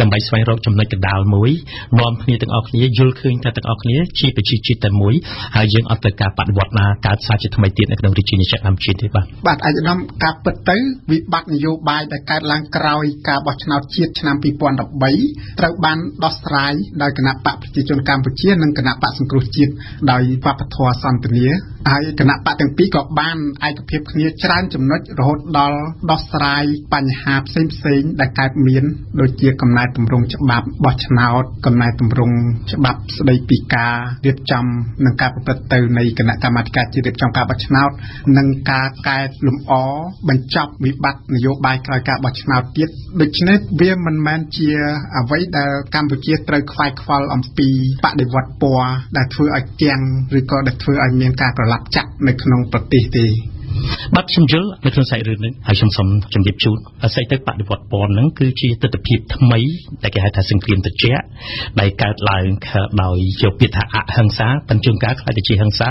C: ដើម្បីស្វែងរកចំណុចកណ្ដាលមួយនាំគ្នាទាំងអស់គ្នាយល់ឃើញថាទាំងអស់គ្នាជាប្រជាជាតិតែមួយហើយយើងអត់ទៅការបដិវត្តណាកើតសារជាថ្មីទៀតនៅក្នុងរាជាណាចក្រកម្ពុជាទេ
G: បាទអាយដាមការពិតទៅវិបត្តិនយោបាយដែលកើតឡើងក្រោយការបោះឆ្នោតជាតិឆ្នាំ2013ត្រូវបានដោះស្រាយដោយគណៈបកប្រជាជនកម្ពុជានិងគណៈបកសង្គ្រោះជាតិដោយវប្បធម៌សន្តិនិកហើយគណៈបកទាំងពីរក៏បានឯកភាពគ្នាច្រើន ច្រើនចំណុចរហូតដល់ដោះស្រាយបញ្ហាផ្សេងៗដែលកើតមានដូចជាកំណែទម្រង់ច្បាប់បោះឆ្នោតកំណែទម្រង់ច្បាប់ស្តីពីការរៀបចំនិងការប្រព្រឹត្តទៅនៃគណៈកម្មាធិការជាតិរៀបចំការបោះឆ្នោតនិងការកែលម្អបញ្ចប់វិបត្តិនយោបាយក្រោយការបោះឆ្នោតទៀតដូច្នេះវាមិនមែនជាអ្វីដែលកម្ពុជាត្រូវខ្វាយខ្វល់អំពីបដិវត្តពណ៌ដែលធ្វើឲ្យទាំងឬក៏ដែលធ្វើឲ្យមានការប្រឡាប់ចាក់នៅក្នុងប្រទេសទេ
H: បាទខ្ញុំយល់នៅក្នុងសាច់រឿងនេះហើយខ្ញុំសូមជម្រាបជូនស្អីទៅបដិវត្តពណ៌ហ្នឹងគឺជាទស្សនវិជ្ជាថ្មីដែលគេហៅថាសង្គ្រាមត្រជាក់ដែលកើតឡើងដោយយកពាក្យថាអហិង្សាបញ្ជូនការខ្លាចទៅជាហិង្សា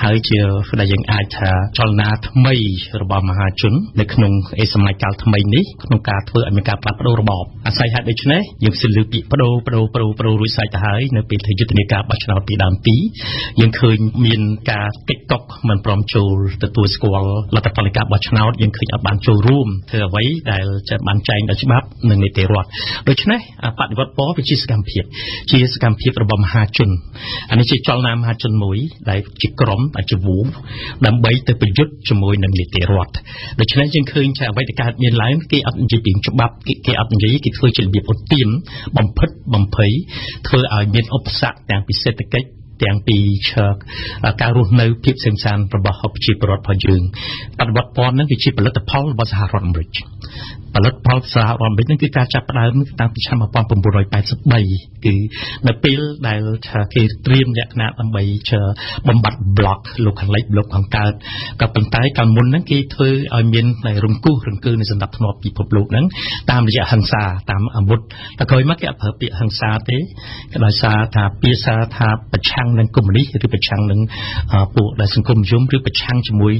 H: ហើយជាដែលយើងអាចថាចលនាថ្មីរបស់មហាជននៅក្នុងសម័យកាលថ្មីនេះក្នុងការធ្វើឲ្យមានការផ្លាស់ប្ដូររបបអាស្រ័យហេតុដូច្នេះយើងសិលលើពាក្យប្ដូររួចស្រេចទៅហើយនៅពេលធ្វើយុទ្ធនាការបោះឆ្នោតពីដើមទីយើងឃើញមានការតិចតុកមិនព្រមចូលទទួលស្គាល់លទ្ធផលនៃការបោះឆ្នោតយើងឃើញអត់បានចូលរួមធ្វើអ្វីដែលបានចែងដោយច្បាប់និងនីតិរដ្ឋដូច្នេះបដិវត្តពណ៌វាជាសកម្មភាពរបស់មហាជនអានេះជាចលនាមហាជនមួយដែលជាក្រុមជាវងដើម្បីទៅប្រយុទ្ធជាមួយនឹងនីតិរដ្ឋដូច្នេះយើងឃើញថាអ្វីដែលកើតមានឡើងគេអត់និយាយពីច្បាប់គេអត់និយាយគេធ្វើជារបៀបឧទាមបំផិតបំភ័យធ្វើឲ្យមានឧបសគ្គទាំងពីសេដ្ឋកិច្ចទាំងពីការរស់នៅភាពសង្សានរបស់ប្រជាពលរដ្ឋផងយើងបដិវត្តពណ៌នឹងគឺជាផលិតផលរបស់សហរដ្ឋអាមេរិកផលិតផលសហរដ្ឋអាមេរិកនឹងគឺការចាប់ផ្ដើមតាំងពីឆ្នាំ1983គឺនៅពេលដែលគេត្រៀមលក្ខណៈដើម្បីបំបត្តិប្លុកលោកខាងលិចលោកខាងកើតក៏ប៉ុន្តែកាលមុនហ្នឹងគេធ្វើឲ្យមានរង្គោះរង្គើនៅសម្ដាប់ធ្នាប់ពិភពលោកហ្នឹងតាមរយៈហិង្សាតាមអាវុធតែក្រោយមកគេអត់ប្រើពាក្យហិង្សាទេគេដោយសារថាពាក្យថាប្រឆាំងនឹងកុម្មុយនីសឬប្រឆាំងនឹងពួកដែលសង្គមនិយមឬប្រឆាំងជាមួយ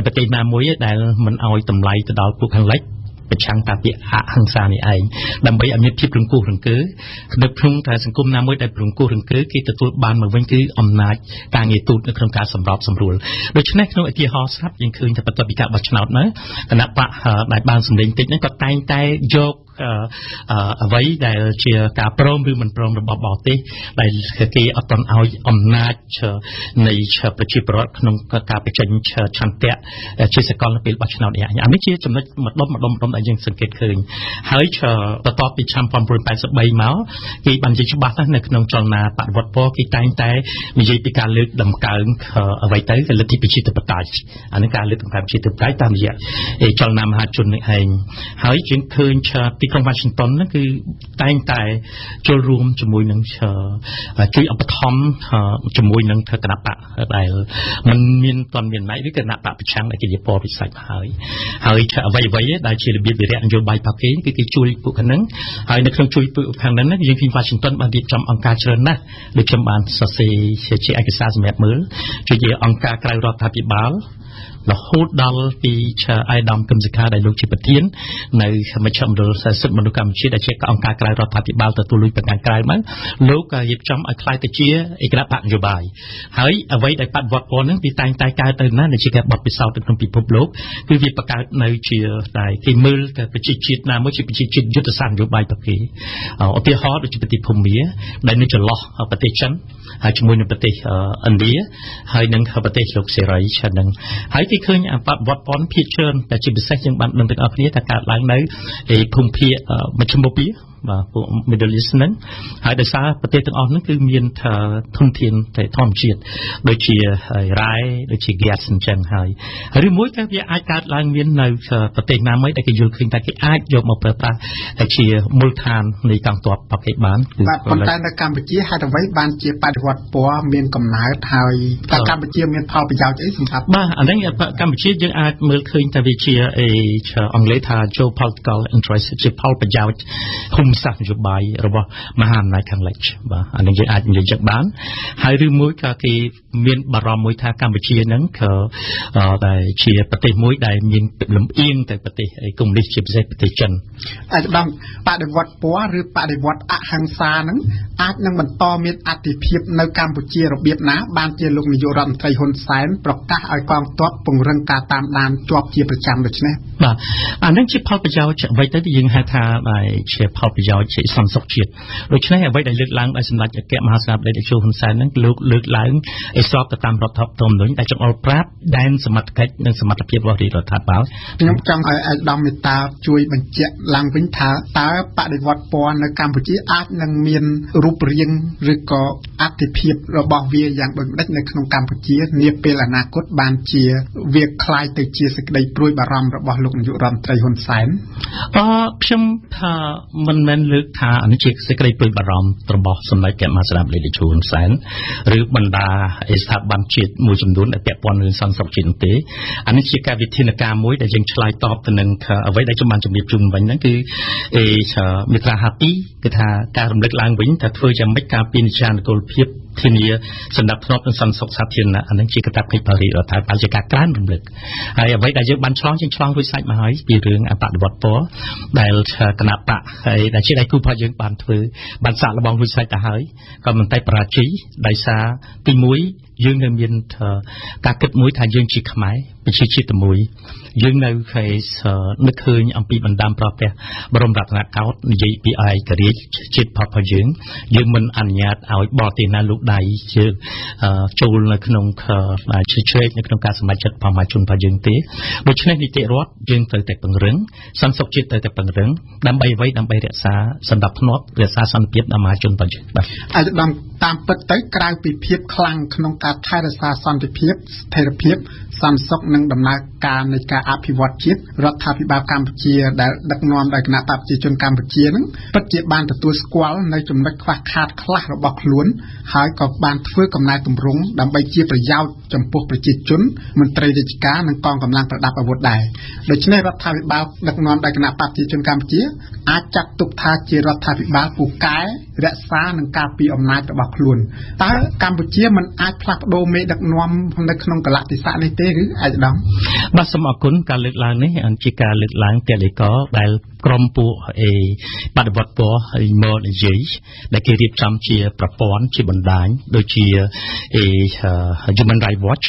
H: ប្រទេសណាមួយដែលមិនអោយតម្លៃទៅដល់ពួកខាងលិចប្រឆាំងតាពាក្យអហិង្សានេះឯងដើម្បីឲ្យមានភាពរង្គោះរង្គើនៅក្នុងតែសង្គមណាមួយដែលរង្គោះរង្គើគេទទួលបានមកវិញគឺអំណាចការងារទូតនៅក្នុងការសម្របសម្រួលដូច្នេះក្នុងឧទាហរណ៍ស្រាប់យើងឃើញថាបន្ទាប់ពីការបោះឆ្នោតមកគណៈបកដែលបានសម្លេងតិចហ្នឹងក៏តែងតែយកអ្វីដែលជាការព្រមឬមិនព្រមរបស់បរទេសដែលគេអត់ទាន់ឲ្យអំណាចនៃប្រជាពលរដ្ឋក្នុងការបញ្ចេញឆន្ទៈជាសកលនៅពេលបោះឆ្នោតនេះអានេះជាចំណុចម្ដុំដែលយើងសង្កេតឃើញហើយបន្ទាប់ពីឆ្នាំ1983មកគេបាននិយាយច្បាស់ណាស់នៅក្នុងចលនាបដិវត្តពណ៌គេតែងតែនិយាយពីការលើកដំកើងអ្វីទៅគឺលទ្ធិប្រជាធិបតេយ្យអានេះការលើកដំកើងប្រជាធិបតេយ្យតាមរយៈចលនាមហាជននេះឯងហើយយើងឃើញទីក្រុង Washington ហ្នឹងគឺតែងតែចូលរួមជាមួយនឹងជួយឧបត្ថម្ភជាមួយនឹងគណៈបកដែលมันមានតន់មានណៃឬគណៈបកប្រឆាំងដែលគេនិយាយពណ៌ពិសេសហើយអ្វីដែលជារបៀបវិរៈនយោបាយរបស់គេគឺគេជួយពួកខាងហ្នឹងហើយនៅក្នុងជួយពួកខាងហ្នឹងយើងឃើញ Washington បានរៀបចំអង្គការច្រើនណាស់ដូចខ្ញុំបានសរសេរជាឯកសារសម្រាប់មើលជាអង្គការក្រៅរដ្ឋាភិបាលរហូតដល់ពីអាយដាមកឹមសុខាដែលលោកជាប្រធាននៅមជ្ឈមណ្ឌលសិទ្ធិមនុស្សកម្ពុជាដែលជាអង្គការក្រៅរដ្ឋាភិបាលទទួលលុយពីខាងក្រៅមកលោកក៏រៀបចំឲ្យខ្លាយទៅជាឯករាជ្យបកនយោបាយហើយអ្វីដែលបដិវត្តពណ៌ហ្នឹងវាតែងតែកើតទៅណាដែលជាការបទពិសោធន៍នៅក្នុងពិភពលោកគឺវាបង្កើតនៅជាតែគេមើលតែប្រជាជាតិណាមួយជាប្រជាជាតិយុទ្ធសាស្ត្រនយោបាយប្រគេឧទាហរណ៍ដូចជាប្រទេសភូមាដែលនៅចន្លោះប្រទេសចិនហើយជាមួយនឹងប្រទេសឥណ្ឌាហើយនឹងប្រទេសលោកសេរីឆានឹងហើយគេឃើញបដិវត្តពណ៌ភាគច្រើនតែជាពិសេសយើងបានដឹងទាំងអស់គ្នាថាកើតឡើងនៅភូមិភាគមជ្ឈិមបូព៌ាបាទពួក Middle East ហ្នឹងហើយដោយសារប្រទេសទាំងអស់ហ្នឹងគឺមានធនធានធម្មជាតិដូចជារ៉ែដូចជា gas អញ្ចឹងហើយឬមួយក៏វាអាចកើតឡើងមាននៅប្រទេសណាមួយដែលគេយល់ឃើញថាគេអាចយកមកប្រើប្រាស់ជាមូលដ្ឋាននៃកងទ័ពរបស់គេបាន
G: បាទប៉ុន្តែនៅកម្ពុជាហេតុអ្វីបានជាបដិវត្តពណ៌មានកំណើតហើយតើកម្ពុជាមានផលប្រយោជន៍អីសម្រាប់
H: បាទអានេះកម្ពុជាយើងអាចមើលឃើញថាវាជាអង់គ្លេសថា geopolitical interest ជាផលប្រយោជន៍សាស្ត្រនយោបាយរបស់មហាអំណាចខាងលិចបាទអានេះយើងអាចនិយាយចឹងបានហើយឬមួយក៏គេមានបារម្ភមួយថាកម្ពុជាហ្នឹងក៏ដែលជាប្រទេសមួយដែលមានលំអៀងទៅប្រទេសកុម្មុយនីសជាពិសេសប្រទេសចិន
G: អាដាមបដិវត្តពណ៌ឬបដិវត្តអហិង្សាហ្នឹងអាចនឹងបន្តមានអតិភិបនៅកម្ពុជារបៀបណាបានជាលោកនាយករដ្ឋមន្ត្រីហ៊ុនសែនប្រកាសឲ្យកងទ័ពពង្រឹងការតាមដានជាប់ជាប្រចាំដូច្នេះ
H: បាទអានឹងជាផលប្រយោជន៍អ្វីទៅយើងហៅថាជាផលប្រយោជន៍ជាសន្តិសុខជាតិដូច្នេះអ្វីដែលលើកឡើងដោយសម្ដេចអគ្គមហាសេនាបតីតេជោហ៊ុនសែនហ្នឹងលោកលើកឡើង ស្របទៅតាមរដ្ឋធម្មនុញ្ញដែលចង្អុលប្រាប់ដែនសមត្ថកិច្ចនិងសមត្ថភាពរបស់រដ្ឋាភិបាល
G: ខ្ញុំចង់ឲ្យអាយដាមមេតាជួយបញ្ជាក់ឡើងវិញថាតើបដិវត្តពណ៌នៅកម្ពុជាអាចនឹងមានរូបរាងឬក៏អត្ថិភាពរបស់វាយ៉ាងដូចម្តេចនៅក្នុងកម្ពុជានាពេលអនាគតបានជាវាคล้ายទៅជាសេចក្តីព្រួយបារម្ភរបស់លោកនាយករដ្ឋមន្ត្រីហ៊ុនសែន
H: ខ្ញុំថាមិនមែនលើកថាអានេះជាសេចក្តីព្រួយបារម្ភរបស់សម្ដេចព្រះមហាក្សត្រលោកហ៊ុនសែនឬបណ្ដាស្ថាប័នជាតិមួយចំនួនដែលពាក់ព័ន្ធនឹងសន្តិសុខជាតិទេអានេះជាការវិធានការមួយដែលយើងឆ្លើយតបទៅនឹងអ្វីដែលខ្ញុំបានជម្រាបជូនវិញហ្នឹងគឺមាត្រា52គឺថាការរំលឹកឡើងវិញថាធ្វើយ៉ាងម៉េចការពិនិត្យអនុគលភាពធានាសណ្ដាប់ធ្នាប់និងសន្តិសុខសាធារណៈអានឹងជាកាតព្វកិច្ចភារកិច្ចរដ្ឋាភិបាលជាការក្រើនរំលឹកហើយអ្វីដែលយើងបានឆ្លងរួចសាច់មកហើយពីរឿងអបដិវត្តពណ៌ដែលគណៈបកហើយដែលជាដៃគូរបស់យើងបានធ្វើបានសាកល្បងរួចសាច់ទៅហើយក៏មិនតែបរាជ័យដោយសារទី1យើងនៅមានការគិតមួយថាយើងជាខ្មែរប្រជាជាតិតែមួយយើងនៅនឹកឃើញអំពីបណ្ដាំប្រទេសបរមរតនកោដ្ឋនិយាយពីឯករាជ្យជាតិរបស់យើងមិនអនុញ្ញាតឲ្យបរទេសណាលោកដៃចូលនៅក្នុងជ្រែកនៅក្នុងការសម្រេចចិត្តរបស់មហាជនរបស់យើងទេដូច្នេះនីតិរដ្ឋយើងត្រូវតែពង្រឹងសន្តិសុខជាតិត្រូវតែពង្រឹងដើម្បីអ្វីដើម្បីរក្សាសន្តិភាពរក្សាសន្តិភាពដល់មហាជនរបស់យើងបាទ
G: អាយដាមតាមពិតទៅក្រៅពីភាពខ្លាំងក្នុងការថែរក្សាសន្តិភាពស្ថិរភាពសន្តិសុខនិងដំណើរការនៃការអភិវឌ្ឍជាតិរដ្ឋាភិបាលកម្ពុជាដែលដឹកនាំដោយគណៈបព្វជិជនកម្ពុជានឹងពិតជាបានទទួលស្គាល់នៅចំណុចខ្វះខាតខ្លះរបស់ខ្លួនហើយក៏បានធ្វើកំណែទម្រង់ដើម្បីជាប្រយោជន៍ចំពោះប្រជាជនមន្ត្រីរាជការនិងកងកម្លាំងប្រដាប់អាវុធដែរដូច្នេះរដ្ឋាភិបាលដឹកនាំដោយគណៈបព្វជិជនកម្ពុជាអាចចាត់ទុកថាជារដ្ឋាភិបាលពូកែរក្សានិងការពារអំណាចរបស់ខ្លួនតើកម្ពុជាមិនអាចផ្លាស់ប្ដូរមេដឹកនាំនៅក្នុងកលៈទេសៈនេះទេឬអាយដាម
H: បាទសូមអរគុណការលើកឡើងនេះជាការលើកឡើងតេឡេកដែលក្រុមពួកបដិវត្តពណ៌មកនិយាយដែលគេរៀបចំជាប្រព័ន្ធជាបណ្ដាញដូចជាHuman Rights Watch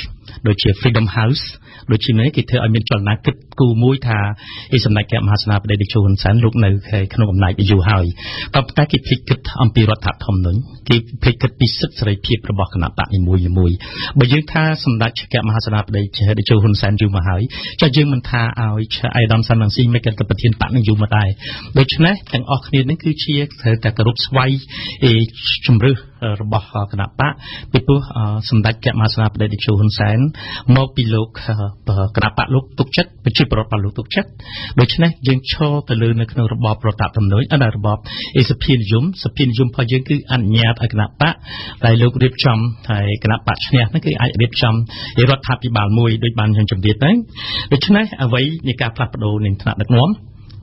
H: ដូចជា Freedom House ដូចជានេះគេធ្វើឲ្យមានចលនាគិតគូមួយថាសម្ដេចព្រះមហាសេនាបតីតេជោហ៊ុនសែនលោកនៅក្នុងអំណាចយូរហើយប៉ុន្តែគេភ្លេចគិតអំពីរដ្ឋធម្មនុញ្ញគេភ្លេចគិតពីសិទ្ធិសេរីភាពរបស់គណៈបកនីមួយបើយើងថាសម្ដេចព្រះមហាសេនាបតីតេជោហ៊ុនសែនយូរមកហើយចុះយើងមិនថាឲ្យអៃដាមសាន់រងស៊ីមិនគិតទៅប្រធានបកនឹងយូរមកដែរដូច្នេះទាំងអស់គ្នានេះគឺជាត្រូវតែគោរពស្វ័យជំរឿសរបស់គណៈបកពីព្រោះសម្ដេចព្រះមហាសេនាបតីតេជោហ៊ុនសែនមកពីលោកគណៈបកលោកទុកចិត្តប្រជាពលរដ្ឋរបស់លោកទុកចិត្តដូច្នេះយើងឈរទៅលើនៅក្នុងរបបរដ្ឋធម្មនុញ្ញដល់របបសភានិយមរបស់យើងគឺអនុញ្ញាតឲ្យគណៈបកដែលលោករៀបចំហើយគណៈបកឈ្នះហ្នឹងគឺអាចរៀបចំរដ្ឋាភិបាលមួយដូចបានខ្ញុំជម្រាបទៅដូច្នេះអ្វីនៃការផ្លាស់ប្ដូរនៃថ្នាក់ដឹកនាំ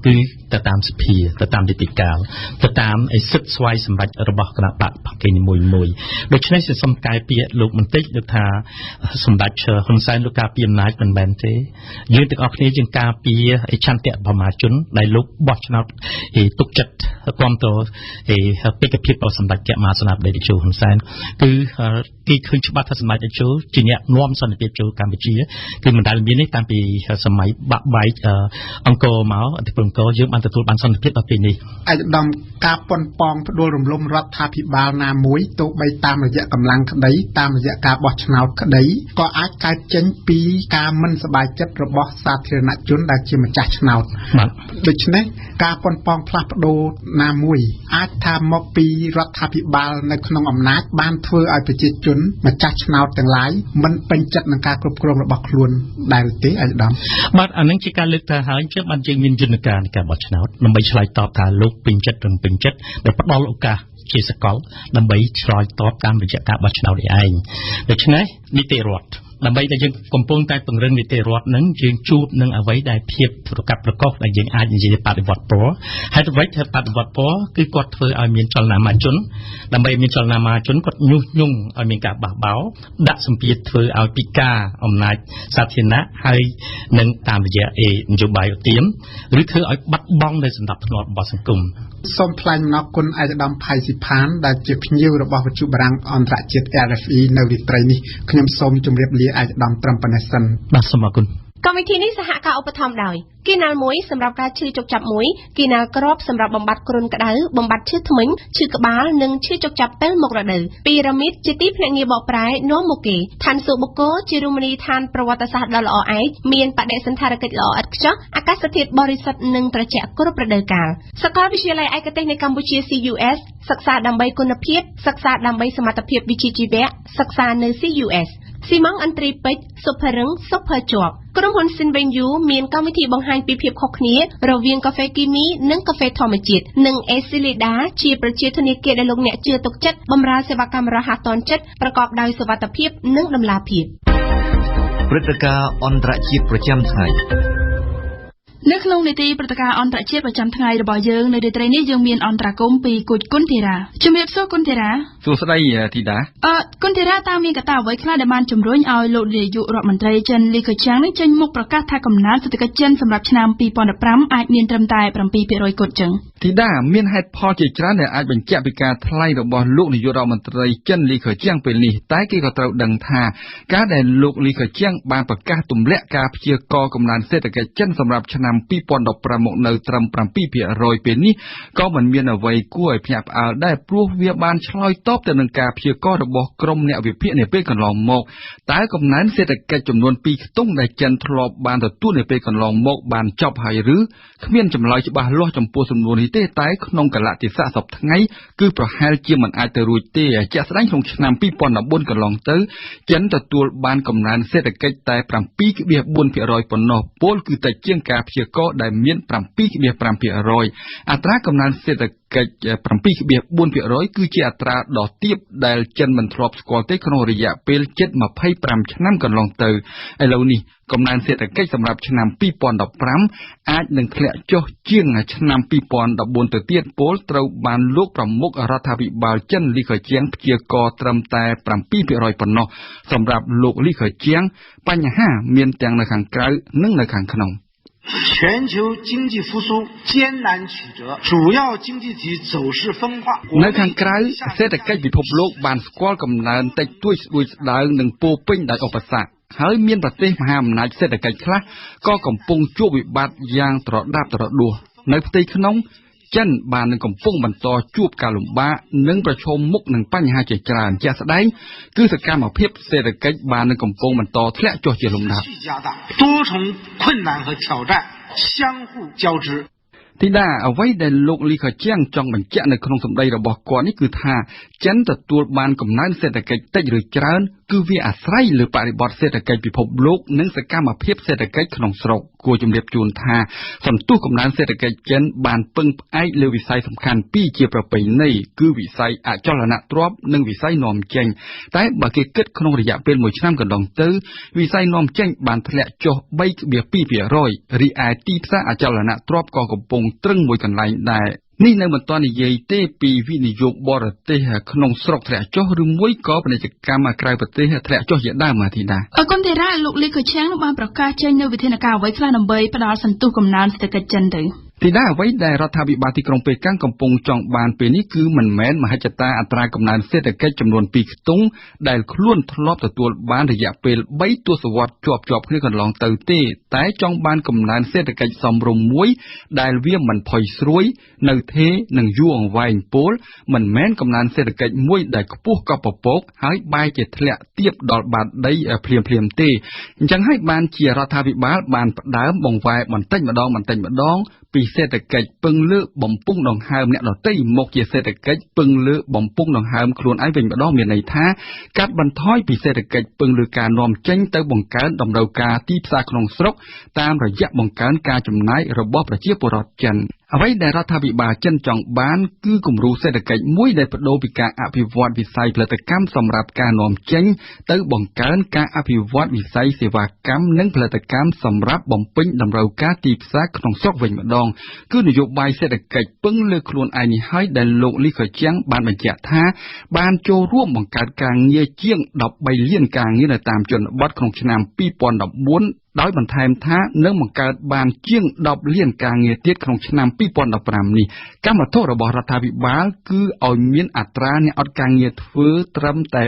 H: គឺទៅតាមសភាទៅតាមនីតិកាលទៅតាមសិទ្ធិស្វ័យសម្រេចរបស់គណៈបកគេនីមួយដូច្នេះសូមកែពាក្យលោកបន្តិចលោកថាសម្ដេចហ៊ុនសែនលោកការពារអំណាចមិនមែនទេយើងទាំងអស់គ្នាយើងការពារឆន្ទៈបមាជនដែលលោកបោះឆ្នោតទុកចិត្តគ្រប់តបេក្ខភាពរបស់សម្ដេចព្រះមហាសេនាបតីតេជោហ៊ុនសែនគឺគេឃើញច្បាស់ថាសម្ដេចតេជោជាអ្នកនាំសន្តិភាពចូលកម្ពុជាគឺមិនដែលមាននេះតាំងពីសម័យបាក់បែកអង្គរមកអធិបតេយ្យយើងបានទទួលបានសន្តិភាពដល់ពេលនេះ
G: អាយដាមការប៉ុនប៉ងផ្ដួលរំលំរដ្ឋាភិបាលណាមួយទោះបីតាមរយៈកម្លាំងក្តីតាមរយៈការបោះឆ្នោតក្តីក៏អាចកើតចេញពីការមិនសប្បាយចិត្តរបស់សាធារណជនដែលជាម្ចាស់ឆ្នោតដូច្នេះការប៉ុនប៉ងផ្លាស់ប្ដូរណាមួយអាចថាមកពីរដ្ឋាភិបាលនៅក្នុងអំណាចបានធ្វើឲ្យប្រជាជនម្ចាស់ឆ្នោតទាំងឡាយមិនពេញចិត្តនឹងការគ្រប់គ្រងរបស់ខ្លួនដែរទេអាយដាម
H: បាទអានឹងជាការលើកទៅហើយជាបានយើងមានយន្តការនៃការបោះឆ្នោតដើម្បីឆ្លើយតបថាលោកពេញចិត្តឬមិនពេញចិត្តដែលផ្ដល់ឱកាសជាសកលដើម្បីឆ្លើយតបតាមរយៈការបោះឆ្នោតនេះឯងដូច្នេះនីតិរដ្ឋដើម្បីដែលយើងកំពុងតែពង្រឹងនីតិរដ្ឋនឹងយើងជួបនឹងអ្វីដែលភាពប្រកបប្រកបដែលយើងអាចនិយាយបដិវត្តពណ៌ហេតុអ្វីថាបដិវត្តពណ៌គឺគាត់ធ្វើឲ្យមានចលនាមហាជនដើម្បីមានចលនាមហាជនគាត់ញុះញង់ឲ្យមានការបះបោរដាក់សម្ពាធធ្វើឲ្យពិការអំណាចសាធារណៈហើយនឹងតាមរយៈនយោបាយឧទាមឬធ្វើឲ្យបាត់បង់នៅសន្តិភាពរបស់សង្គម
G: សូមថ្លែងអំណរគុណអាយដាមផៃស៊ីផានដែលជាភ្ញៀវរបស់វិទ្យុបារាំងអន្តរជាតិ RFE នៅរាត្រីនេះខ្ញុំសូមជម្រាបលាអាយដាមត្រឹមប៉ុណ្ណេះសិន
H: បាទសូមអរគុណ
I: កម្មវិធីនេះសហការឧបត្ថម្ភដោយគីណាល់មួយសម្រាប់ការឈឺចុកចាប់មួយគីណាល់ក្របសម្រាប់បំបត្តិគ្រុនក្តៅបំបត្តិឈឺធ្មេញឈឺក្បាលនិងឈឺចុកចាប់ពេលមករដូវពីរ៉ាមីតជាទីភ្នាក់ងារបកប្រែនាំមុខគេឋានសួគ៌បុគ្គលជារមណីយដ្ឋានប្រវត្តិសាស្ត្រដ៏ល្អឯកមានបដិសណ្ឋារកិច្ចល្អឥតខ្ចោះអាកាសធាតុបរិសុទ្ធនិងត្រជាក់គ្រប់រដូវកាលសាកលវិទ្យាល័យឯកទេសនៅកម្ពុជា CUS សិក្សាដើម្បីគុណភាពសិក្សាដើម្បីសមត្ថភាពវិជ្ជាជីវៈសិក្សានៅ CUS ស៊ីម៉ង់អន្ត្រីពេជ្រសុភរឹងសុភជាប់ក្រុមហ៊ុន Sinvenyu មានកម្មវិធីបង្ហាញពីភាពខុសគ្នារវាងកាហ្វេគីមីនិងកាហ្វេធម្មជាតិនិង Esilida ជាប្រជាធនាគារដែលលោកអ្នកជឿទុកចិត្តបម្រើសេវាកម្មរហ័សទាន់ចិត្តប្រកបដោយសុវត្ថិភាពនិងតម្លាភាព
B: ព្រឹត្តិការណ៍អន្តរជាតិប្រចាំថ្ងៃ
A: នៅក្នុងនីតិព្រឹត្តិការណ៍អន្តរជាតិប្រចាំថ្ងៃរបស់យើងនៅរាត្រីនេះយើងមានអន្តរាគមន៍ពីគុជគុណធីរ៉ាជំរាបសួរគុណធីរ៉ា
D: សួស្តីធីតា
A: គុណធីរ៉ាតើមានកត្តាអ្វីខ្លះដែលបានជំរុញឲ្យលោកនាយករដ្ឋមន្ត្រីចិនលីខឺឈាំងនឹងចេញមុខប្រកាសថាកំណើនសេដ្ឋកិច្ចចិនសម្រាប់ឆ្នាំ2015អាចមានត្រឹមតែ 7% គត់ចឹង
D: ធីតាមានហេតុផលជាច្រើនដែលអាចបញ្ជាក់ពីការថ្លែងរបស់លោកនាយករដ្ឋមន្ត្រីចិនលីខឺឈាំងពេលនេះតែគេក៏ត្រូវដឹងថាការដែលលោកលីខឺឈាំងបានប្រកាសទម្លាក់ការព្យាករណ៍កំណើនសេដ្ឋកិច្ចចិនសម្រាប់ឆ្នាំ2015មកនៅត្រឹម 7% ពេលនេះក៏មិនមានអ្វីគួរឲ្យភ្ញាក់ផ្អើលដែរព្រោះវាបានឆ្លើយតបទៅនឹងការព្យាករណ៍របស់ក្រុមអ្នកវិភាគនាពេលកន្លងមកតើកំណើនសេដ្ឋកិច្ចចំនួន2ខ្ទង់ដែលចិនធ្លាប់បានទទួលនាពេលកន្លងមកបានចប់ហើយឬគ្មានចម្លើយច្បាស់លាស់ចំពោះសំណួរនេះទេតែក្នុងកលៈទេសៈសប្តាហ៍ថ្ងៃគឺប្រហែលជាមិនអាចទៅរួចទេជាក់ស្ដែងក្នុងឆ្នាំ2014កន្លងទៅចិនទទួលបានកំណើនសេដ្ឋកិច្ចតែ 7.4% ប៉ុណ្ណោះពលគឺតិចជាងការព្យាករណ៍ដែលមាន 7.5% អត្រាកំណើនសេដ្ឋកិច្ច 7.4% គឺជាអត្រាដ៏ទាបដែលចិនមិនធ្លាប់ស្គាល់ទេក្នុងរយៈពេលជិត25ឆ្នាំកន្លងទៅឥឡូវនេះកំណើនសេដ្ឋកិច្ចសម្រាប់ឆ្នាំ2015អាចនឹងធ្លាក់ចុះជាងឆ្នាំ2014ទៅទៀតពលត្រូវបានលោកប្រមុខរដ្ឋាភិបាលចិនលីខឺឈាំងព្យាករណ៍ត្រឹមតែ 7% ប៉ុណ្ណោះសម្រាប់លោកលីខឺឈាំងបញ្ហាមានទាំងនៅខាងក្រៅនិងនៅខាងក្នុង
J: 全球经济复苏艰难曲折，主要经济体走势分化。
D: នៅខាងក្រៅសេដ្ឋកិច្ចពិភពលោកបានស្គាល់កំណើនតិចតួចស្ដួយស្ដើងនិងពោពេញដោយឧបសគ្គហើយមានប្រទេសមហាអំណាចសេដ្ឋកិច្ចខ្លះក៏កំពុងជួបវិបត្តិយ៉ាងត្រដាបត្រដួសនៅផ្ទៃក្នុងចិនបាននឹងកំពុងបន្តជួបការលំបាកនិងប្រឈមមុខនឹងបញ្ហាជាច្រើនជាក់ស្ដែងគឺសកម្មភាពសេដ្ឋកិច្ចបាននឹងកំពុងបន្តធ្លាក់ចុះជាលំដាប់
J: 多重困难和挑战相互交织
D: ទីតាអ្វីដែលលោកលីខឺឈាំងចង់បញ្ជាក់នៅក្នុងសម្ដីរបស់គាត់នេះគឺថាចិនទទួលបានកំណើនសេដ្ឋកិច្ចតិចឬច្រើនគឺវាអាស្រ័យលើបរិបទសេដ្ឋកិច្ចពិភពលោកនិងសកម្មភាពសេដ្ឋកិច្ចក្នុងស្រុកគួរជំរាបជូនថាសន្ទុះកំណើនសេដ្ឋកិច្ចចិនបានពឹងផ្អែកលើវិស័យសំខាន់ពីរជាប្រពៃណីគឺវិស័យអចលនទ្រព្យនិងវិស័យនាំចេញតែបើគេគិតក្នុងរយៈពេល1ឆ្នាំកន្លងទៅវិស័យនាំចេញបានធ្លាក់ចុះ 3.2% រីឯទីផ្សារអចលនទ្រព្យក៏កំពុងត្រឹងមួយកន្លែងដែរនេះនៅមិនទាន់និយាយទេពីវិនិយោគបរទេសក្នុងស្រុកធ្លាក់ចុះឬមួយក៏ពាណិជ្ជកម្មក្រៅប្រទេសធ្លាក់ចុះជាដើមធីតា
A: គុណធីរ៉ាលោកលីខឺឈាំងបានប្រកាសចេញនូវវិធានការអ្វីខ្លះដើម្បីផ្ដល់សន្ទុះកំណើនសេដ្ឋកិច្ចចិនទៅ
D: ទីតាអ្វីដែលរដ្ឋាភិបាលទីក្រុងប៉េកាំងកំពុងចង់បានពេលនេះគឺមិនមែនមហិច្ឆតាអត្រាកំណើនសេដ្ឋកិច្ចចំនួន2ខ្ទង់ដែលខ្លួនធ្លាប់ទទួលបានរយៈពេល3ទសវត្សរ៍ជាប់គ្នាកន្លងទៅទេតែចង់បានកំណើនសេដ្ឋកិច្ចសមរម្យមួយដែលវាមិនផុយស្រួយនៅទេនិងយូរអង្វែងពលមិនមែនកំណើនសេដ្ឋកិច្ចមួយដែលខ្ពស់កប់ពពកហើយបែរជាធ្លាក់ទាបដល់បាតដីភ្លាមទេអញ្ចឹងហើយបានជារដ្ឋាភិបាលបានផ្ដើមបង្វែរបន្តិចម្ដងពីសេដ្ឋកិច្ចពឹងលើបំពង់ដង្ហើមអ្នកដទៃមកជាសេដ្ឋកិច្ចពឹងលើបំពង់ដង្ហើមខ្លួនឯងវិញម្ដងមានន័យថាកាត់បន្ថយពីសេដ្ឋកិច្ចពឹងលើការនាំចេញទៅបង្កើនតម្រូវការទីផ្សារក្នុងស្រុកតាមរយៈបង្កើនការចំណាយរបស់ប្រជាពលរដ្ឋចិនអ្វីដែលរដ្ឋាភិបាលចិនចង់បានគឺគំរូសេដ្ឋកិច្ចមួយដែលបដូរពីការអភិវឌ្ឍវិស័យផលិតកម្មសម្រាប់ការនាំចេញទៅបង្កើនការអភិវឌ្ឍវិស័យសេវាកម្មនិងផលិតកម្មសម្រាប់បំពេញតម្រូវការទីផ្សារក្នុងស្រុកវិញម្ដងគឺនយោបាយសេដ្ឋកិច្ចពឹងលើខ្លួនឯងនេះហើយដែលលោកលីខឺឈាំងបានបញ្ជាក់ថាបានចូលរួមបង្កើតការងារជាង13លានការងារនៅតាមជនបទក្នុងឆ្នាំ2014
K: ដោយបន្ថែមថានឹងបង្កើតបានជាង10លានការងារទៀតក្នុងឆ្នាំ2015នេះកម្មវិធីរបស់រដ្ឋាភិបាលគឺឲ្យមានអត្រាអ្នកអត់ការងារធ្វើត្រឹមតែ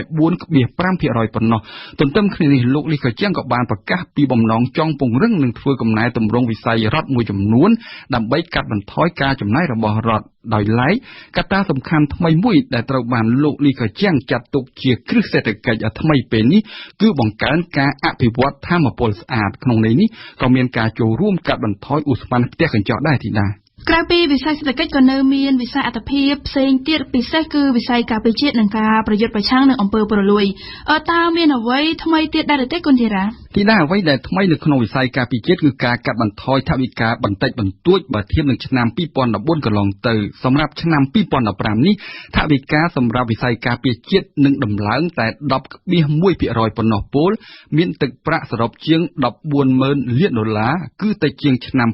K: 4.5% ប៉ុណ្ណោះទន្ទឹមគ្នានេះលោកលីកជាងក៏បានប្រកាសពីបំណងចង់ពង្រឹងនិងធ្វើកំណែទម្រង់វិស័យរដ្ឋមួយចំនួនដើម្បីកាត់បន្ថយការចំណាយរបស់រដ្ឋដោយឡែកកត្តាសំខាន់ថ្មីមួយដែលត្រូវបានលោកលីកជាងចាត់ទុកជាគ្រឹះសេដ្ឋកិច្ចថ្មីពេលនេះគឺបង្កើនការអភិវឌ្ឍថាមពលស្អាតក្នុងន័យនេះក៏មានការចូលរួមកាត់បន្ថយឧស្ម័នផ្ទះកញ្ចក់ដែរទីតា
A: ក្រៅពីវិស័យសេដ្ឋកិច្ចក៏នៅមានវិស័យអត្ថភាពផ្សេងទៀតពិសេសគឺវិស័យការពារជាតិនិងការប្រយុទ្ធប្រឆាំងនឹងអំពើពុករលួយតើមានអ្វីថ្មីទៀតដែរទេគុណធីរ៉ា
K: ទីណាអ្វីដែលថ្មីនៅក្នុងវិស័យការពារជាតិគឺការកាត់បន្ថយថវិកាបន្តិចបន្តួចបើធៀបនឹងឆ្នាំ2014កន្លងទៅសម្រាប់ឆ្នាំ2015នេះថវិកាសម្រាប់វិស័យការពារជាតិនឹងដំឡើងតែ 10.1% ប៉ុណ្ណោះពលមានទឹកប្រាក់សរុបជាង $140,000 លានគឺតិចជាងឆ្នាំ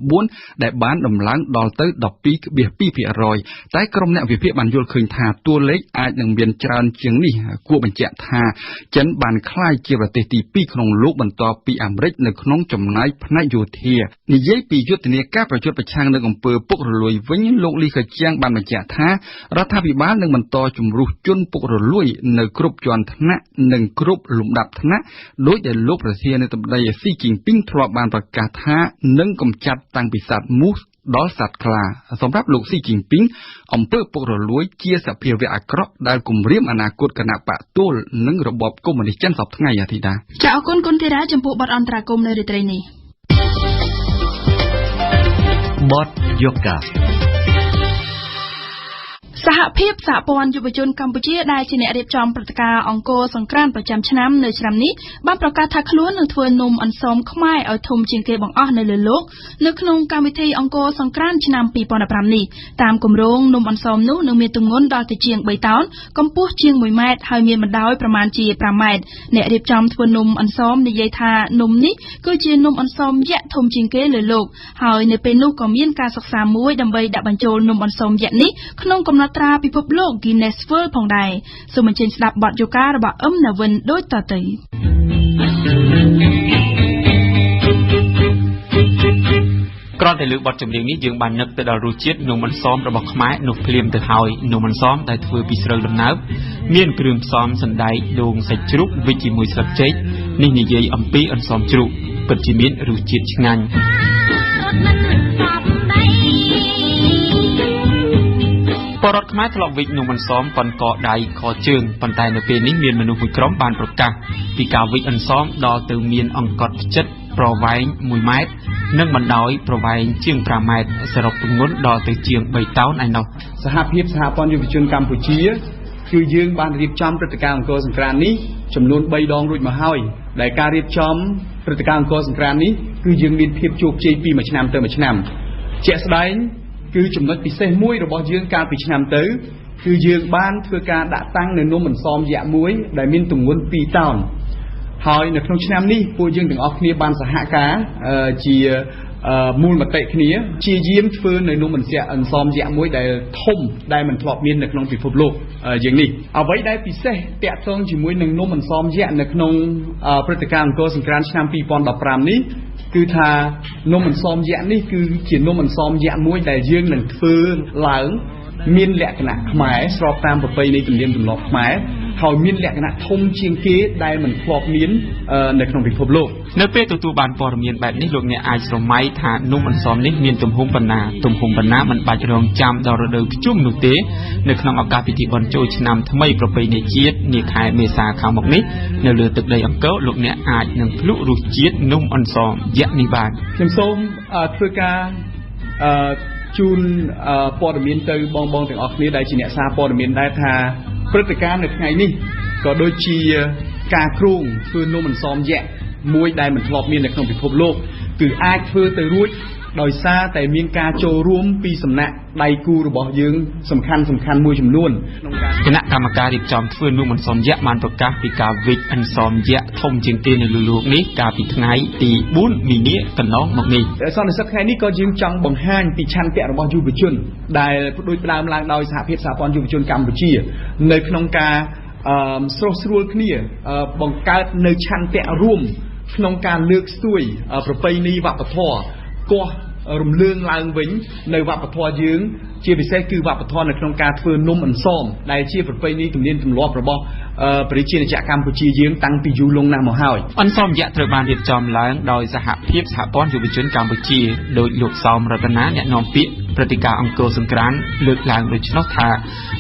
K: 2014ដែលបានដំឡើងដល់ទៅ 12.2% តែក្រុមអ្នកវិភាគបានយល់ឃើញថាតួលេខអាចនឹងមានច្រើនជាងនេះគួរបញ្ជាក់ថាចិនបានក្លាយជាប្រទេសទី2ក្នុងលោកបន្ទាប់ពីអាមេរិកនៅក្នុងចំណាយផ្នែកយោធានិយាយពីយុទ្ធនាការប្រយុទ្ធប្រឆាំងនឹងអំពើពុករលួយវិញលោកលីខឺជាងបានបញ្ជាក់ថារដ្ឋាភិបាលនឹងបន្តជំរុះជនពុករលួយនៅគ្រប់ជាន់ថ្នាក់និងគ្រប់លំដាប់ថ្នាក់ដោយដែលលោកប្រធានាធិបតីស៊ីជីនពីងធ្លាប់បានប្រកាសថានឹងកម្ចាត់តាំងពីសត្វមូសដល់សត្វខ្លាសម្រាប់លោកស៊ីជីនពីងអំពើពុករលួយជាសភាវៈអាក្រក់ដែលគំរាមអនាគតគណៈបកទល់និងរបបកុម្មុយនីសចិនសប្តាហ៍ថ្ងៃអាទិត្យតា
A: ចាអរគុណគុណធីរ៉ាចំពោះបទអន្តរាគមន៍នៅរាត្រីនេះ
B: បទយកកា
A: សហភាពសហព័ន្ធយុវជនកម្ពុជាដែលជាអ្នករៀបចំព្រឹត្តិការណ៍អង្គរសង្ក្រាន្តប្រចាំឆ្នាំនៅឆ្នាំនេះបានប្រកាសថាខ្លួននឹងធ្វើនំអន្សមខ្មែរឲ្យធំជាងគេបង្អស់នៅលើលោកនៅក្នុងកម្មវិធីអង្គរសង្ក្រាន្តឆ្នាំ2015នេះតាមគម្រោងនំអន្សមនោះនឹងមានទម្ងន់ដល់ទៅជាង3តោនកម្ពស់ជាង1ម៉ែត្រហើយមានបណ្ដោយប្រមាណជា5ម៉ែត្រអ្នករៀបចំធ្វើនំអន្សមនិយាយថានំនេះគឺជានំអន្សមយក្សធំជាងគេលើលោកហើយនៅពេលនោះក៏មានការសិក្សាមួយដើម្បីដាក់បញ្ចូលនំអន្សមយក្សនេះក្នុងកំណត់ត្រាពិភពលោក Guinness World ផងដែរសូមអញ្ជើញស្ដាប់បទយូការបស់អឹមណាវិនដូចតទៅ
C: ក្រោយតែលើបទចម្រៀងនេះយើងបាននឹកទៅដល់រសជាតិនំអន្សមរបស់ខ្មែរនោះភ្លាមទៅហើយនំអន្សមដែលធ្វើពីស្រូវដំណើបមានគ្រឿងផ្សំសណ្តែកដូងសាច់ជ្រូកវិចជាមួយស្លឹកចេកនេះនិយាយអំពីអន្សមជ្រូកពិតជាមានរសជាតិឆ្ងាញ់បរិវត្តខ្មែរធ្លាប់វិចនំអន្សមប៉ុនកដៃខជើងប៉ុន្តែនៅពេលនេះមានមនុស្សមួយក្រុមបានប្រកាសពីការវិចអន្សមដល់ទៅមានអង្កត់ផ្ចិតប្រវែង1ម៉ែត្រនិងបណ្ដោយប្រវែងជាង5ម៉ែត្រសរុបទម្ងន់ដល់ទៅជាង3តោនឯណោះ
K: សហភាពសហព័ន្ធយុវជនកម្ពុជាគឺយើងបានរៀបចំព្រឹត្តិការណ៍អង្គរសង្ក្រាន្តនេះចំនួន3ដងរួចមកហើយដែលការរៀបចំព្រឹត្តិការណ៍អង្គរសង្ក្រាន្តនេះគឺយើងមានភាពជោគជ័យពីមួយឆ្នាំទៅមួយឆ្នាំជាក់ស្ដែងគឺចំណុចពិសេសមួយរបស់យើងកាលពីឆ្នាំទៅគឺយើងបានធ្វើការដាក់តាំងនៅនំអន្សមយក្សមួយដែលមានទម្ងន់2តោនហើយនៅក្នុងឆ្នាំនេះពួកយើងទាំងអស់គ្នាបានសហការជាមូលមតិគ្នាជាយាមធ្វើនៅនំអន្សមយក្សមួយដែលធំដែលមិនធ្លាប់មាននៅក្នុងពិភពលោកយ៉ាងនេះអ្វីដែលពិសេសតាក់ទងជាមួយនឹងនំអន្សមយក្សនៅក្នុងព្រឹត្តិការណ៍អង្គរសង្ក្រាន្តឆ្នាំ2015នេះគឺថានំអន្សមយក្សនេះគឺជានំអន្សមយក្សមួយដែលយើងនឹងធ្វើឡើងមានលក្ខណៈខ្មែរស្របតាមប្រពៃណីទំនៀមទម្លាប់ខ្មែរហើយមានលក្ខណៈធំជាងគេដែលមិនធ្លាប់មាននៅក្នុងពិភពលោក
C: នៅពេលទទួលបានព័ត៌មានបែបនេះលោកអ្នកអាចស្រមៃថានំអន្សមនេះមានទំហំប៉ុណ្ណាមិនបាច់រងចាំដល់រដូវភ្ជុំនោះទេនៅក្នុងឱកាសពិធីបុណ្យចូលឆ្នាំថ្មីប្រពៃណីជាតិនាខែមេសាខាងមុខនេះនៅលើទឹកដីអង្គរលោកអ្នកអាចនឹងភ្លក់រសជាតិនំអន្សមយក្សនេះបាន
K: ខ្ញុំសូមធ្វើការជូនព័ត៌មានទៅបងទាំងអស់គ្នាដែលជាអ្នកសារព័ត៌មានដែរថាព្រឹត្តិការណ៍នៅថ្ងៃនេះក៏ដូចជាការគ្រោងធ្វើនំអន្សមយក្សមួយដែលមិនធ្លាប់មាននៅក្នុងពិភពលោកគឺអាចធ្វើទៅរួចដោយសារតែមានការចូលរួមពីសំណាក់ដៃគូរបស់យើងសំខាន់មួយចំនួន
C: ក្នុងការគណៈកម្មការរៀបចំធ្វើនំអន្សមយក្សបានប្រកាសពីការវិចអន្សមយក្សធំជាងគេនៅលើលោកនេះកាលពីថ្ងៃទី4មីនាកន្លងមកនេះ
K: សន្និសីទថ្ងៃនេះក៏យើងចង់បង្ហាញពីឆន្ទៈរបស់យុវជនដែលដូចផ្ដើមឡើងដោយសហភាពសហព័ន្ធយុវជនកម្ពុជានៅក្នុងការស្រុះស្រួលគ្នាបង្កើតនៅឆន្ទៈរួម
L: ក្នុងការលើកស្ទួយប្រពៃណីវប្បធម៌កោះរំលងឡើងវិញនៅវប្បធម៌យើងជាពិសេសគឺវប្បធម៌នៅក្នុងការធ្វើនំអន្សមដែលជាប្រពៃណីទំនៀមទម្លាប់របស់ប្រជាជាតិកម្ពុជាយើងតាំងពីយូរលង់ណាស់មកហើយអន្សមយៈត្រូវបានរៀបចំឡើងដោយសហភាពសហព័ន្ធយុវជនកម្ពុជាដោយលោកសោមរតនាអ្នកនាំពាក្យព្រឹត្តិការណ៍អង្គរសង្ក្រាន្តលើកឡើងដូច្នោះថា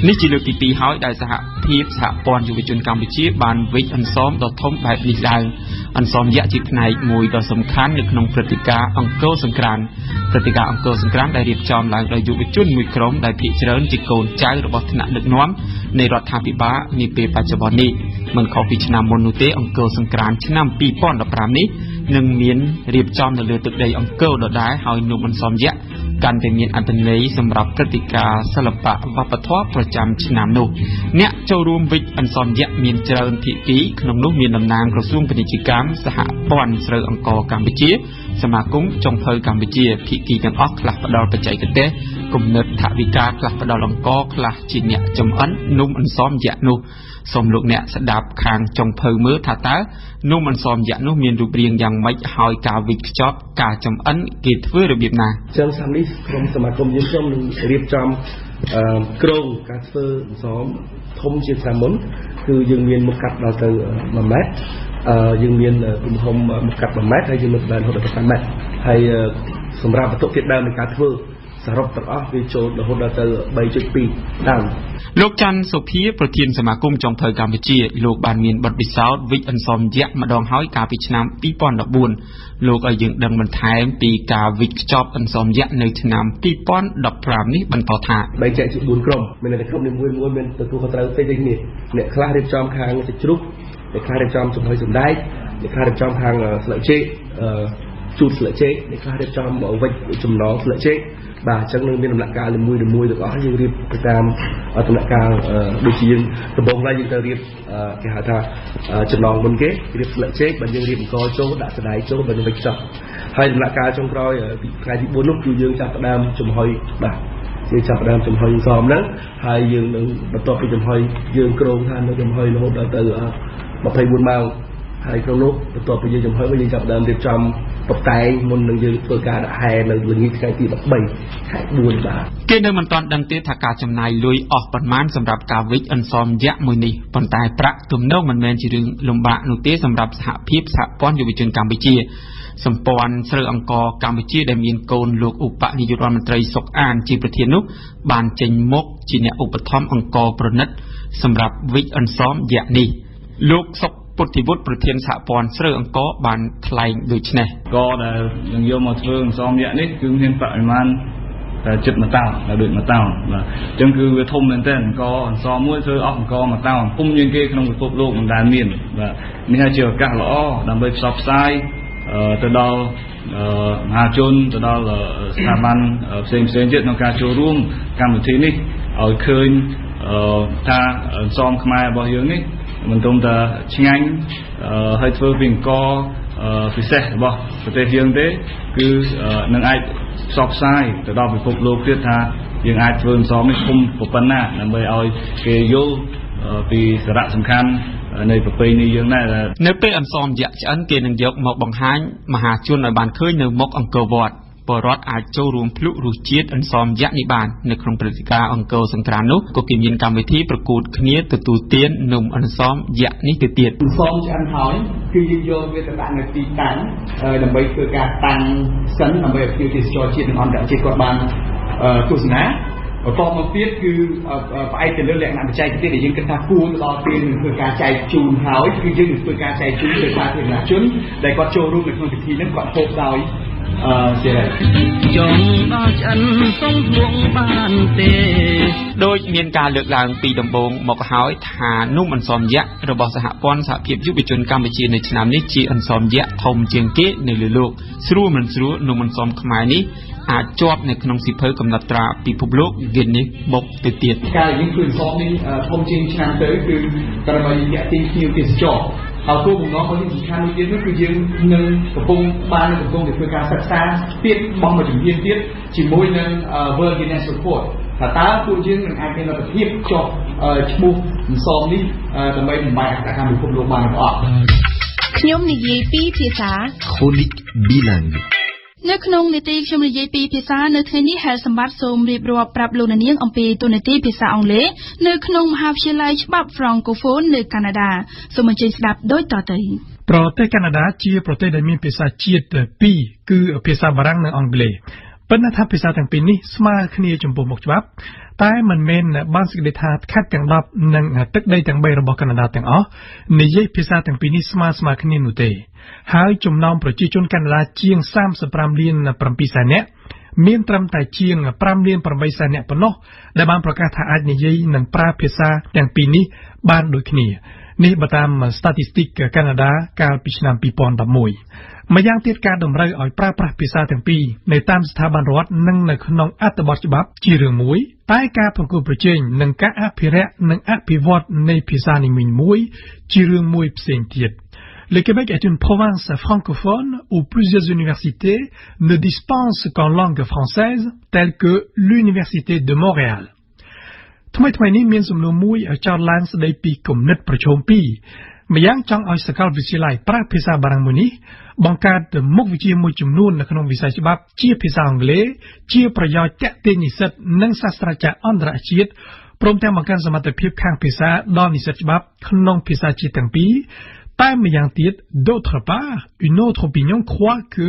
L: នេះជាលើកទី2ហើយដែលសហភាពសហព័ន្ធយុវជនកម្ពុជាបានវិចអន្សមដ៏ធំបែបនេះឡើងអន្សមយៈជាផ្នែកមួយដ៏សំខាន់នៅក្នុងព្រឹត្តិការណ៍អង្គរសង្ក្រាន្តព្រឹត្តិការណ៍អង្គរសង្ក្រាន្តដែលរៀបចំឡើងដោយយុវជនមួយក្រុមដែលភាគច្រើនជាកូនចៅរបស់ថ្នាក់ដឹកនាំនៃរដ្ឋាភិបាលនាពេលបច្ចុប្បន្ននេះមិនខុសពីឆ្នាំមុននោះទេអង្គរសង្ក្រាន្តឆ្នាំ2015នេះនឹងមានរៀបចំនៅលើទឹកដីអង្គរដដែលហើយនំអន្សមយៈកាន់តែមានអត្ថន័យសម្រាប់ព្រឹត្តិការណ៍សិល្បៈវប្បធម៌ប្រចាំឆ្នាំនោះអ្នកចូលរួមវិចអន្សមយៈមានច្រើនភាគីក្នុងនោះមានតំណាងក្រសួងពាណិជ្ជកម្មសហព័ន្ធស្រូវអង្ករកម្ពុជាសមាគមចុងភៅកម្ពុជាភាគីទាំងអស់ខ្លះផ្ដល់បច្ចេកទេសគំនិតថវិកាខ្លះផ្ដល់អង្ករខ្លះជាអ្នកចំអិននំអន្សមយៈនោះសូមលោកអ្នកស្ដាប់ខាងចុងភៅមើលថាតើនំអន្សមយៈនោះមានរូបរាងយ៉ាងម៉េចហើយការវិចខ្ចប់ការចំអិនគេធ្វើរបៀបណា
M: ចឹងឆ្នាំនេះក្រុមសមាគមយើងខ្ញុំនឹងរៀបចំក្រុងការធ្វើអន្សមធំជាឆ្នាំមុនគឺយើងមានមុខកាត់ដល់ទៅ1ម៉ែត្រយើងមានទំហំមុខកាត់1ម៉ែត្រហើយយើងមានបានរហូតដល់5ម៉ែត្រហើយសម្រាប់បន្ទុកធាតុដើមនៃការធ្វើសរុបទាំងអស់វាចូលរហូតដល់ទៅ 3.2 ដើម
C: លោកច័ន្ទសុភាប្រធានសមាគមចុងភៅកម្ពុជាលោកបានមានបទពិសោធន៍វិចអន្សមយៈម្ដងហើយកាលពីឆ្នាំ2014លោកឲ្យយើងដឹងបន្ថែមពីការវិចខ្ចប់អន្សមយៈនៅឆ្នាំ2015នេះបន្តថា
M: បែងចែកជា4ក្រុមមានតែក្រុមនីមួយៗមានទទួលខុសត្រូវផ្សេងៗគ្នាអ្នកខ្លះរៀបចំខាងសាច់ជ្រូកអ្នកខ្លះរៀបចំចំហុយសណ្ដែកអ្នកខ្លះរៀបចំខាងស្លឹកចេកជូតស្លឹកចេកអ្នកខ្លះរៀបចំវិចចំណងស្លឹកចេកបាទអញ្ចឹងនឹងមានដំណាក់កាលមួយៗទាំងអស់យើងរៀបទៅតាមដំណាក់កាលដូចជាយើងដំបូងឡើយយើងទៅរៀបគេហៅថាចំណងមុនគេរៀបស្លឹកចេកបើយើងរៀបអង្គចូលដាក់សណ្ដែកចូលបើយើងវិចខ្ចប់ហើយដំណាក់កាលចុងក្រោយពីថ្ងៃទី4នោះគឺយើងចាប់ផ្ដើមចំហុយបាទយើងចាប់ផ្ដើមចំហុយអន្សមហ្នឹងហើយយើងនឹងបន្ទាប់ពីចំហុយយើងក្រុងថានៅចំហុយរហូតដល់ទៅ24ម៉ោងហើយក្នុងនោះបន្ទាប់ពីយើងចំហុយយើងចាប់ផ្ដើមរៀបចំតុបតែងមុននឹងយើងធ្វើការដាក់ហែនៅល្ងាចថ្ងៃទី13ខែ4បាទ
C: គេនៅមិនទាន់ដឹងទេថាការចំណាយលុយអស់ប៉ុន្មានសម្រាប់ការវិចអន្សមយៈមួយនេះប៉ុន្តែប្រាក់ទំនងមិនមែនជារឿងលំបាកនោះទេសម្រាប់សហភាពសហព័ន្ធយុវជនកម្ពុជាសម្ព័ន្ធស្រូវអង្ករកម្ពុជាដែលមានកូនលោកឧបនាយករដ្ឋមន្ត្រីសុកអានជាប្រធាននោះបានចេញមុខជាអ្នកឧបត្ថម្ភអង្ករប្រណិតសម្រាប់វិចអន្សមយៈនេះលោកសុកពុទ្ធិវុឌ្ឍប្រធានសហព័ន្ធស្រូវអង្ករបានថ្លែងដូចនេះ
N: ក៏ដែលយើងយកមកធ្វើអន្សមយៈនេះគឺមានបរិមាណតែចិត្ត1តោនដល់ដូច1តោនបាទអញ្ចឹងគឺវាធំមែនទែនអង្គអន្សមមួយធ្វើអស់អង្គ1តោនពុំជាងគេក្នុងពិភពលោកមិនដែលមានបាទនេះហើយជាឱកាសល្អដើម្បីផ្សព្វផ្សាយទៅដល់មហាជនទៅដល់ស្ថាប័នផ្សេងៗទៀតក្នុងការចូលរួមកម្មវិធីនេះឲ្យឃើញថាអន្សមខ្មែររបស់យើងនេះមិនត្រឹមតែឆ្ងាញ់ហើយធ្វើពីអង្គពិសេសរបស់ប្រទេសយើងទេគឺនឹងអាចផ្សព្វផ្សាយទៅដល់ពិភពលោកទៀតថាយើងអាចធ្វើអន្សមនេះគុំប៉ុណ្ណាដើម្បីឲ្យគេយល់ពីសារៈសំខាន់នៃប្រពៃណីយើងដែរ
C: នៅពេលអន្សមយៈឆ្អិនគេនឹងយកមកបង្ហាញមហាជនឲ្យបានឃើញនៅមុខអង្គរវត្តពលរដ្ឋអាចចូលរួមភ្លក់រសជាតិអន្សមយៈនេះបាននៅក្នុងព្រឹត្តិការណ៍អង្គរសង្ក្រាន្តនោះក៏គេមានកម្មវិធីប្រកួតគ្នាទទួលទាននំអន្សមយៈនេះទៅទៀត
L: អន្សមឆ្អិនហើយគឺយើងយកវាទៅដាក់នៅទីតាំងដើម្បីធ្វើការតាំងសិនដើម្បីឲ្យភ្ញៀវទេសចរជាតិនិងអន្តរជាតិគាត់បានទស្សនាបន្តមកទៀតគឺផ្អែកទៅលើលក្ខណៈបច្ចេកទេសដែលយើងគិតថាគួរទៅដល់ពេលនឹងធ្វើការចែកជូនហើយគឺយើងនឹងធ្វើការចែកជូនទៅសាធារណជនដែលគាត់ចូលរួមនៅក្នុងពិធីនេះគាត់ហូបដោយជា
C: ចង់ដល់ឆ្អិនសុំភ្លងបានទេដោយមានការលើកឡើងពីដំបូងមកហើយថានំអន្សមយៈរបស់សហព័ន្ធសហភាពយុវជនកម្ពុជានៅឆ្នាំនេះជាអន្សមយៈធំជាងគេនៅលើលោកស្រួលមិនស្រួលនំអន្សមខ្មែរនេះអាចជាប់នៅក្នុងសិភៅកំណត់ត្រាពិភពលោកGuinness Book ទៅទៀត
L: ការយើងធ្វើអន្សមនេះធំជាងឆ្នាំទៅគឺដើម្បីទាក់ទាញភ្ញៀវទេសចរហើយគោលបំណងរបស់យើងសំខាន់មួយទៀតនោះគឺយើងនឹងកំពុងតែធ្វើការសិក្សាទៀតបោះមួយជំហានទៀតជាមួយនឹង World Guinness Report ថាតើពួកយើងនឹងអាចមានលទ្ធភាពចុះឈ្មោះអន្សមនេះដើម្បីបំបែកអត្តសញ្ញាណពិភពលោកបានឬអត់
I: ខ្ញុំនិយាយពីភាសា
B: Chronique bilingue
A: នៅក្នុងនីតិខ្ញុំនិយាយពីភាសានៅថ្ងៃនេះហេតុសម្បត្តិសូមរៀបរាប់ប្រាប់លោកអ្នកនាងអំពីទូនាទីភាសាអង់គ្លេសនៅក្នុងមហាវិទ្យាល័យច្បាប់ Francophone នៅកាណាដាសូមអញ្ជើញស្ដាប់ដូចតទៅ
O: ប្រទេសកាណាដាជាប្រទេសដែលមានភាសាជាតិពីរគឺភាសាបារាំងនិងអង់គ្លេសប៉ុន្តែថាភាសាទាំងពីរនេះស្មើគ្នាចំពោះមុខច្បាប់តែមិនមែនបានសេចក្តីថាខេត្តទាំង10និងទឹកដីទាំង3របស់កាណាដាទាំងអស់និយាយភាសាទាំងពីរនេះស្មើគ្នានោះទេហើយចំណោមប្រជាជនកាណាដាជាង35លាន7សែននាក់មានត្រឹមតែជាង5លាន8សែននាក់ប៉ុណ្ណោះដែលបានប្រកាសថាអាចនិយាយនិងប្រើភាសាទាំងពីរនេះបានដូចគ្នានេះបើតាម statistic កាណាដាកាលពីឆ្នាំ2011ម្យ៉ាងទៀតការតម្រូវឲ្យប្រើប្រាស់ភាសាទាំងពីរនៅតាមស្ថាប័នរដ្ឋនិងនៅក្នុងអត្ថបទច្បាប់ជារឿងមួយតែការប្រកួតប្រជែងនិងការអភិរក្សនិងអភិវឌ្ឍនៃភាសានីមួយៗជារឿងមួយផ្សេងទៀតLe Québec est une province francophone où plusieurs universités ne dispensent qu'en langue française, telle que l'Université de Montréal. ថ្មីនេះមានសំណួរមួយចោទឡើងស្ដីពីគំនិតប្រឈមពីរម្យ៉ាងចង់ឲ្យសាកលវិទ្យាល័យប្រើភាសាបារាំងមួយនេះបង្កើតមុខវិជ្ជាមួយចំនួននៅក្នុងវិស័យច្បាប់ជាភាសាអង់គ្លេសជាប្រយោជន៍ទាក់ទាញនិស្សិតនិងសាស្ត្រាចារ្យអន្តរជាតិព្រមទាំងបង្កើនសមត្ថភាពខាងភាសាដល់និស្សិតច្បាប់ក្នុងភាសាជាតិទាំងពីរតែម្យ៉ាងទៀត d'autre part une autre opinion croit que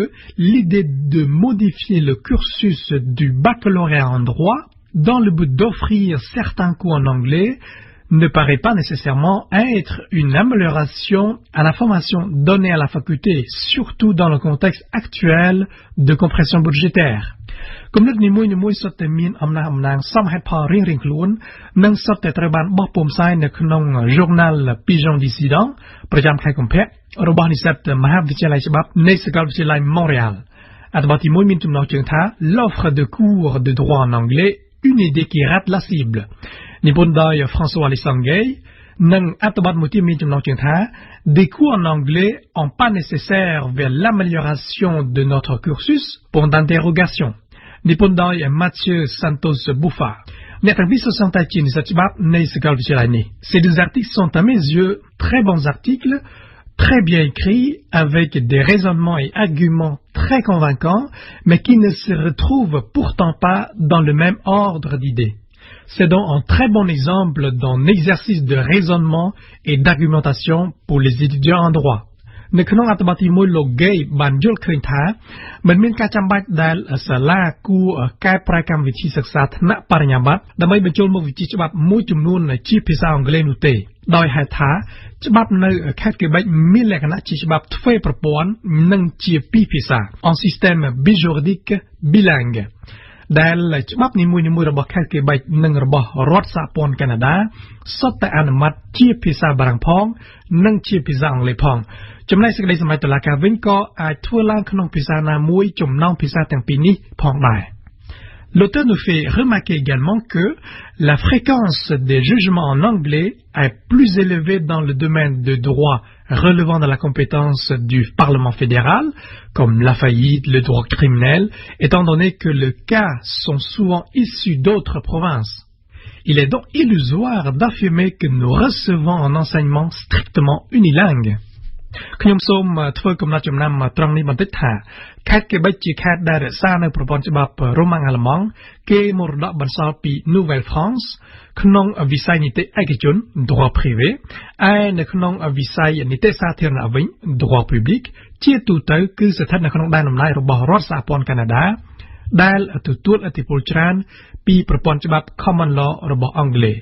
O: l'idée de modifier le cursus du baccalauréat en droit dans le but d'offrir certains cours en anglais ne paraît pas nécessairement être une amélioration à la formation donnée à la faculté, surtout dans le contexte actuel de compression budgétaire. គំនិតនីមួយៗសុទ្ធតែមានអំណះសមហេតុផលរៀងៗខ្លួននិងសុទ្ធតែត្រូវបានបោះពុម្ពផ្សាយនៅក្នុង Journal Pigeon Dissident ប្រចាំខែកុម្ភៈរបស់និស្សិតមហាវិទ្យាល័យច្បាប់នៃសាកលវិទ្យាល័យ Montréal អត្ថបទទី1មានចំណងជើងថា L'offre de cours de droit en anglais une idée qui rate la cible និពន្ធដោយ François Lissangay និងអត្ថបទមួយទៀតមានចំណងជើងថា Des cours en anglais en pas nécessaire vers l'amélioration de notre cursus point d'interrogation និពន្ធដោយ Mathieu Santos Boufa អ្នកទាំងពីរសុទ្ធសឹងតែជានិស្សិតច្បាប់នៃសាកលវិទ្យាល័យនេះ Ces deux articles sont à mes yeux très bons articles très bien écrits avec des raisonnements et arguments très convaincants mais qui ne se retrouvent pourtant pas dans le même ordre d'idées. C'est donc un très bon exemple d'un exercice de raisonnement et d'argumentation pour les étudiants en droit. នៅក្នុងអត្ថបទទី1លោក Gay បានយល់ឃើញថាមិនមានការចាំបាច់ដែលសាលាគួរកែប្រែកម្មវិធីសិក្សាថ្នាក់បរិញ្ញាបត្រដើម្បីបញ្ចូលមុខវិជ្ជាច្បាប់មួយចំនួនជាភាសាអង់គ្លេសនោះទេដោយហេតុថាច្បាប់នៅខេត្ត Québec មានលក្ខណៈជាច្បាប់ទ្វេប្រព័ន្ធនិងជាពីរភាសា en système bijuridique bilingue ដែលច្បាប់នីមួយៗរបស់ខេត្ត Québec និងរបស់រដ្ឋសហព័ន្ធកាណាដាសុទ្ធតែអនុម័តជាភាសាបារាំងផងនិងជាភាសាអង់គ្លេសផងចំណែកសេចក្តីសម្រេចតុលាការវិញក៏អាចធ្វើឡើងក្នុងភាសាណាមួយចំណោមភាសាទាំងពីរនេះផងដែរ L'auteur nous fait remarquer également que la fréquence des jugements en anglais est plus élevée dans le domaine de droit relevant de la compétence du Parlement fédéral, comme la faillite, le droit criminel, étant donné que les cas sont souvent issus d'autres provinces. Il est donc illusoire d'affirmer que nous recevons un enseignement strictement unilingue. ខ្ញុំសូមធ្វើកំណត់ចំណាំត្រង់នេះបន្តិចថាខេត្តកេបិចជាខេត្តដែលរក្សានៅប្រព័ន្ធច្បាប់រ៉ូម៉ាំងអាល្លឺម៉ង់គេមរតកបន្សល់ពី Nouvelle France ក្នុងវិស័យនីតិឯកជន droit privé ឯនៅក្នុងវិស័យនីតិសាធារណៈវិញ droit public ជាទូទៅគឺស្ថិតនៅក្នុងដែនអំណាចរបស់រដ្ឋសហព័ន្ធកាណាដាដែលទទួលឥទ្ធិពលច្រើនពីប្រព័ន្ធច្បាប់ common law របស់អង់គ្លេស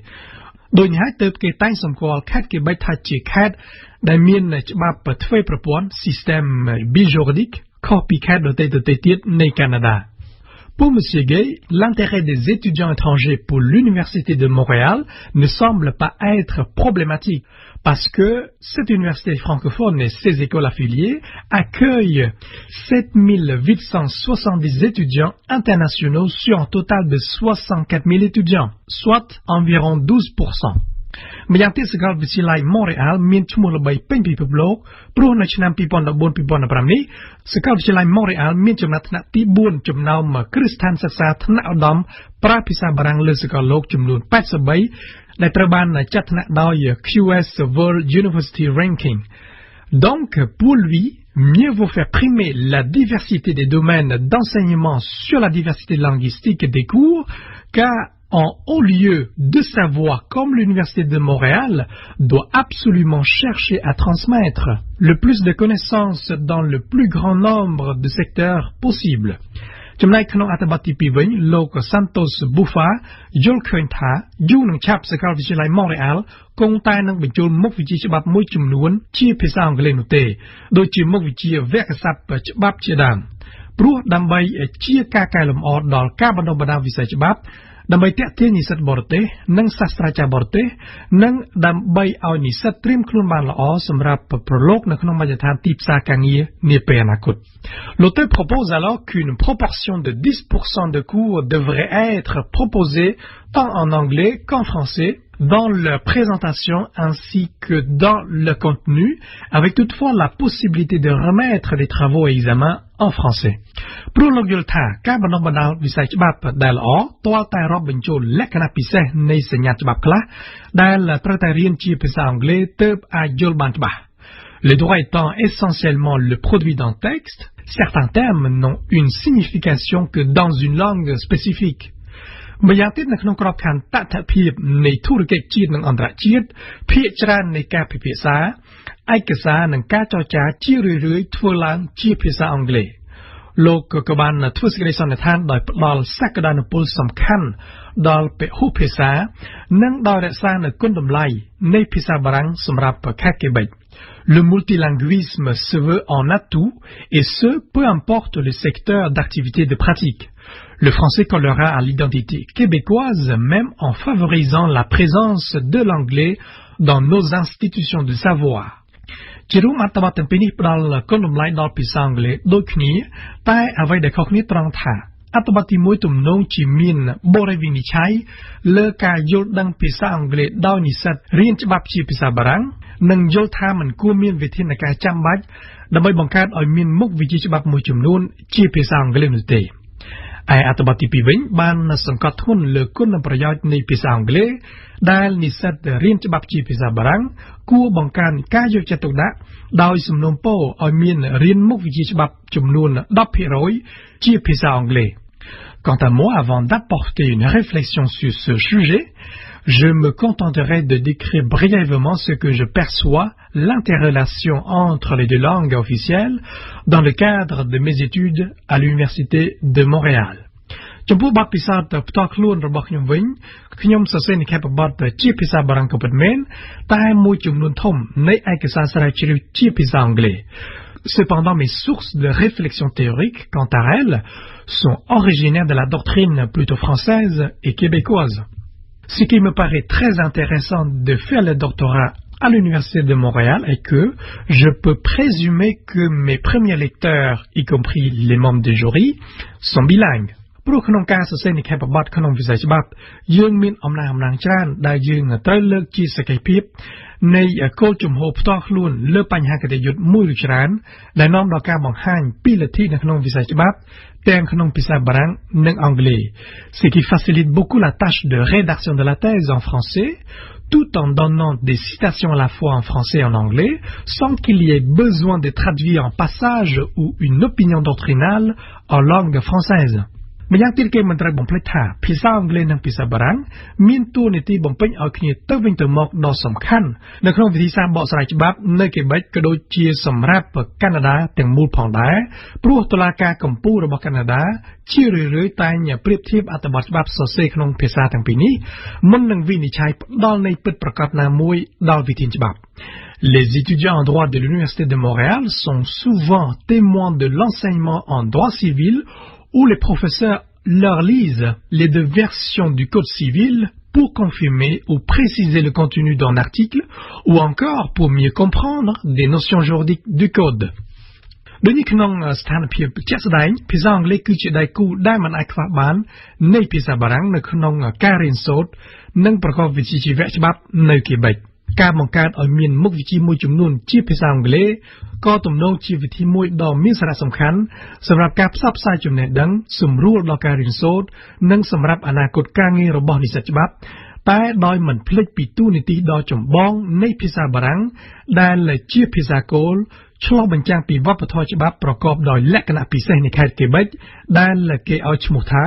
O: ដោយនេះហើយទើបគេតែងសម្គាល់ខេត្តកេបិចថាជាខេត្តដែលមានច្បាប់ទ្វេប្រព័ន្ធ système bijuridique ខុសពីខេត្តដទៃទៀតនៃកាណាដា Pour M. Gay, l'intérêt des étudiants étrangers pour l'Université de Montréal ne semble pas être problématique parce que cette université francophone et ses écoles affiliées accueillent 7870 étudiants internationaux sur un total de 64 000 étudiants, soit environ 12%. ម្យ៉ាងទៀតសាកលវិទ្យាល័យ Montréal មានឈ្មោះល្បីពេញពិភពលោកព្រោះនៅឆ្នាំ 2014-2015 នេះសាកលវិទ្យាល័យ Montréal មានចំណាត់ថ្នាក់ទី4ចំណោមគ្រឹះស្ថានសិក្សាថ្នាក់ឧត្តមប្រើភាសាបារាំងលើសកលលោកចំនួន83ដែលត្រូវបានចាត់ថ្នាក់ដោយ QS World University Ranking Donc, pour lui, mieux vaut faire primer la diversité des domaines d'enseignement sur la diversité linguistique des cours, car en haut lieu de savoir, comme l'Université de Montréal doit absolument chercher à transmettre le plus de connaissances dans le plus grand nombre de secteurs possible. ចំណែកក្នុងអត្ថបទទី2វិញលោក Santos Bufa យល់ឃើញថាយូនឹងឆាប់សាកលវិទ្យាល័យ Montreal គង់តែនឹងបញ្ចូលមុខវិជ្ជាច្បាប់មួយចំនួនជាភាសាអង់គ្លេសនោះទេដូចជាមុខវិជ្ជាវគ្គស័ព្ទច្បាប់ជាដើមព្រោះដើម្បីជាការកែលម្អដល់ការបណ្ដុះបណ្ដាលវិស័យច្បាប់ដើម្បីទាក់ទាញនិស្សិតបរទេសនិងសាស្ត្រាចារ្យបរទេសនិងដើម្បីឲ្យនិស្សិតត្រៀមខ្លួនបានល្អសម្រាប់ប្រឡូកនៅក្នុងមជ្ឈដ្ឋានទីផ្សារការងារនាពេលអនាគត L'auteur propose alors qu'une proportion de 10% de cours devrait être proposée tant en anglais qu'en français dans leur présentation ainsi que dans le contenu, avec toutefois la possibilité de remettre les travaux et examens en français. ព្រោះលោកយល់ថាការបណ្ដុះបណ្ដាលវិស័យច្បាប់ដែលល្អទាល់តែរាប់បញ្ចូលលក្ខណៈពិសេសនៃសញ្ញាច្បាប់ខ្លះដែលត្រូវតែរៀនជាភាសាអង់គ្លេសទើបអាចយល់បានច្បាស់ Le droit étant essentiellement le produit d'un texte, certains termes n'ont une signification que dans une langue spécifique. ម្យ៉ាងទៀតនៅក្នុងក្របខ័ណ្ឌតថភាពនៃធុរកិច្ចជាតិនិងអន្តរជាតិភាគច្រើននៃការពិភាក្សាឯកសារនិងការចរចាជារឿយៗធ្វើឡើងជាភាសាអង់គ្លេស លោកក៏បានធ្វើសេចក្តីសន្និដ្ឋានដោយផ្ដល់សក្តានុពលសំខាន់ដល់ពហុភាសានិងដោយរក្សានូវគុណតម្លៃនៃភាសាបារាំងសម្រាប់ខេត្ត Québec. Le multilinguisme se veut en atout et ce, peu importe le secteur d'activité de pratique. Le français collera à l'identité québécoise même en favorisant la présence de l'anglais dans nos institutions de savoir. ជារួមអត្ថបទទាំងពីរនេះផ្ដល់គុណតម្លៃដល់ភាសាអង់គ្លេសដូចគ្នាតែអ្វីដែលខុសគ្នាត្រង់ថាអត្ថបទទី1ទំនងជាមានបរិវិនិច្ឆ័យលើការយល់ដឹងភាសាអង់គ្លេសដោយនិស្សិតរៀនច្បាប់ជាភាសាបារាំងនិងយល់ថាមិនគួរមានវិធានការចាំបាច់ដើម្បីបង្កើតឲ្យមានមុខវិជ្ជាច្បាប់មួយចំនួនជាភាសាអង់គ្លេសនោះទេ ឯអត្ថបទទី2វិញបានសង្កត់ធ្ងន់លើគុណប្រយោជន៍នៃភាសាអង់គ្លេសដែលនិស្សិតរៀនច្បាប់ជាភាសាបារាំងគួរបង្កើនការយកចិត្តទុកដាក់ដោយសំណូមពរឲ្យមានរៀនមុខវិជ្ជាច្បាប់ចំនួន 10% ជាភាសាអង់គ្លេស Quant à moi, avant d'apporter une réflexion sur ce sujet, je me contenterai de décrire brièvement ce que je perçois l'interrelation entre les deux langues officielles dans le cadre de mes études à l'Université de Montréal. ចំពោះបទពិសោធន៍ផ្ទាល់ខ្លួនរបស់ខ្ញុំវិញខ្ញុំសរសេរនិក្ខេបបទជាភាសាបារាំងក៏ពិតមែនតែមួយចំនួនធំនៃឯកសារស្រាវជ្រាវជាភាសាអង់គ្លេស Cependant, mes sources de réflexion théorique, quant à elles, sont originaires de la doctrine plutôt française et québécoise. Ce qui me paraît très intéressant de faire le doctorat à l'Université de Montréal est que je peux présumer que mes premiers lecteurs, y compris les membres du jury, sont bilingues. ព្រោះក្នុងការសរសេរនិក្ខេបបទក្នុងវិស័យច្បាប់យើងមានអំណាចច្រើនដែលយើងត្រូវលើកជាសក្ខីភាពនៃគោលជំហរផ្ទាល់ខ្លួនលើបញ្ហាគតិយុត្តមួយឬច្រើនដែលនាំដល់ការបង្ហាញពីលទ្ធិនៅក្នុងវិស័យច្បាប់ទាំងក្នុងភាសាបារាំងនិងអង់គ្លេស Ce qui facilite beaucoup la tâche de rédaction de la thèse en français tout en donnant des citations à la fois en français et en anglais sans qu'il y ait besoin de traduire en passage ou une opinion doctrinale en langue française. ម្យ៉ាងទៀតគេមិនត្រូវបំភ្លេចថាភាសាអង់គ្លេសនិងភាសាបារាំងមានតួនាទីបំពេញឲ្យគ្នាទៅវិញទៅមកដ៏សំខាន់នៅក្នុងវិធីសាស្ត្របកស្រាយច្បាប់នៅកេបិចក៏ដូចជាសម្រាប់កាណាដាទាំងមូលផងដែរព្រោះតុលាការកំពូលរបស់កាណាដាជារឿយៗតែងប្រៀបធៀបអត្ថបទច្បាប់សរសេរក្នុងភាសាទាំងពីរនេះមុននឹងវិនិច្ឆ័យផ្ដល់នៃពិតប្រាកដណាមួយដល់វិធានច្បាប់ Les étudiants en droit de l'Université de Montréal sont souvent témoins de l'enseignement en droit civil où les professeurs leur lisent les deux versions du code civil pour confirmer ou préciser le contenu d'un article ou encore pour mieux comprendre des notions juridiques du code. ដូចនេះក្នុងស្ថានភាពជាក់ស្ដែងភាសាអង់គ្លេសគឺជាដៃគូដែលមិនអាចខ្វះបាននៃភាសាបារាំងនៅក្នុងការរៀនសូត្រនិងប្រកបវិជ្ជាជីវៈច្បាប់នៅកេបិច ការបង្កើតឲ្យមានមុខវិជ្ជាមួយចំនួនជាភាសាអង់គ្លេសក៏ទំនងជាវិធីមួយដ៏មានសារៈសំខាន់សម្រាប់ការផ្សព្វផ្សាយចំណេះដឹងសម្រួលដល់ការរៀនសូត្រនិងសម្រាប់អនាគតការងាររបស់និស្សិតច្បាប់ តែដោយមិនភ្លេចពីទូនីតិដ៏ចម្បងនៃភាសាបារាំងដែលជាភាសាគោលឆ្លុះបញ្ចាំងពីវប្បធម៌ច្បាប់ប្រកបដោយលក្ខណៈពិសេសនៃខេត្តកេបិចដែលគេឲ្យឈ្មោះថា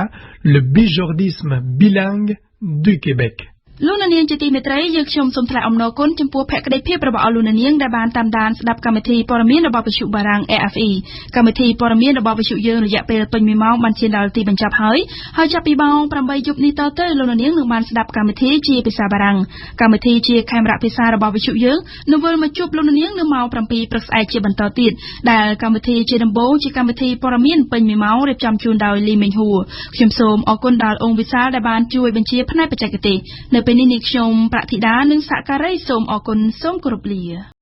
O: Le Bijordisme bilingue du Québec
A: លោកនាងជាទីមេត្រីយើងខ្ញុំសូមថ្លែងអំណរគុណចំពោះភក្ដីភាពរបស់លោកនាងដែលបានតាមដានស្ដាប់កម្មវិធីព័ត៌មានរបស់វិទ្យុបារាំង RFE កម្មវិធីព័ត៌មានរបស់វិទ្យុយើងរយៈពេលពេញ1ម៉ោងបានឈានដល់ទីបញ្ចប់ហើយចាប់ពីម៉ោង 8 យប់នេះតទៅលោកនាងនឹងបានស្ដាប់កម្មវិធីជាភាសាបារាំងកម្មវិធីជាខេមរៈភាសារបស់វិទ្យុយើងនឹងវិលមកជួបលោកនាងនៅម៉ោង 7 ព្រឹកស្អែកជាបន្តទៀតដែលកម្មវិធីជាដំបូងជាកម្មវិធីព័ត៌មានពេញ1ម៉ោងរៀបចំជូនដោយលីមេងហួរខ្ញុំសូមអរគុណដល់អង្គវិសាលដែលបានជួយបញ្ជាផ្នែកបច្ចេកទេសនៅពេលនេះខ្ញុំប្រាក់ធីតានិងសហការីសូមអរគុណសូមគោរពលា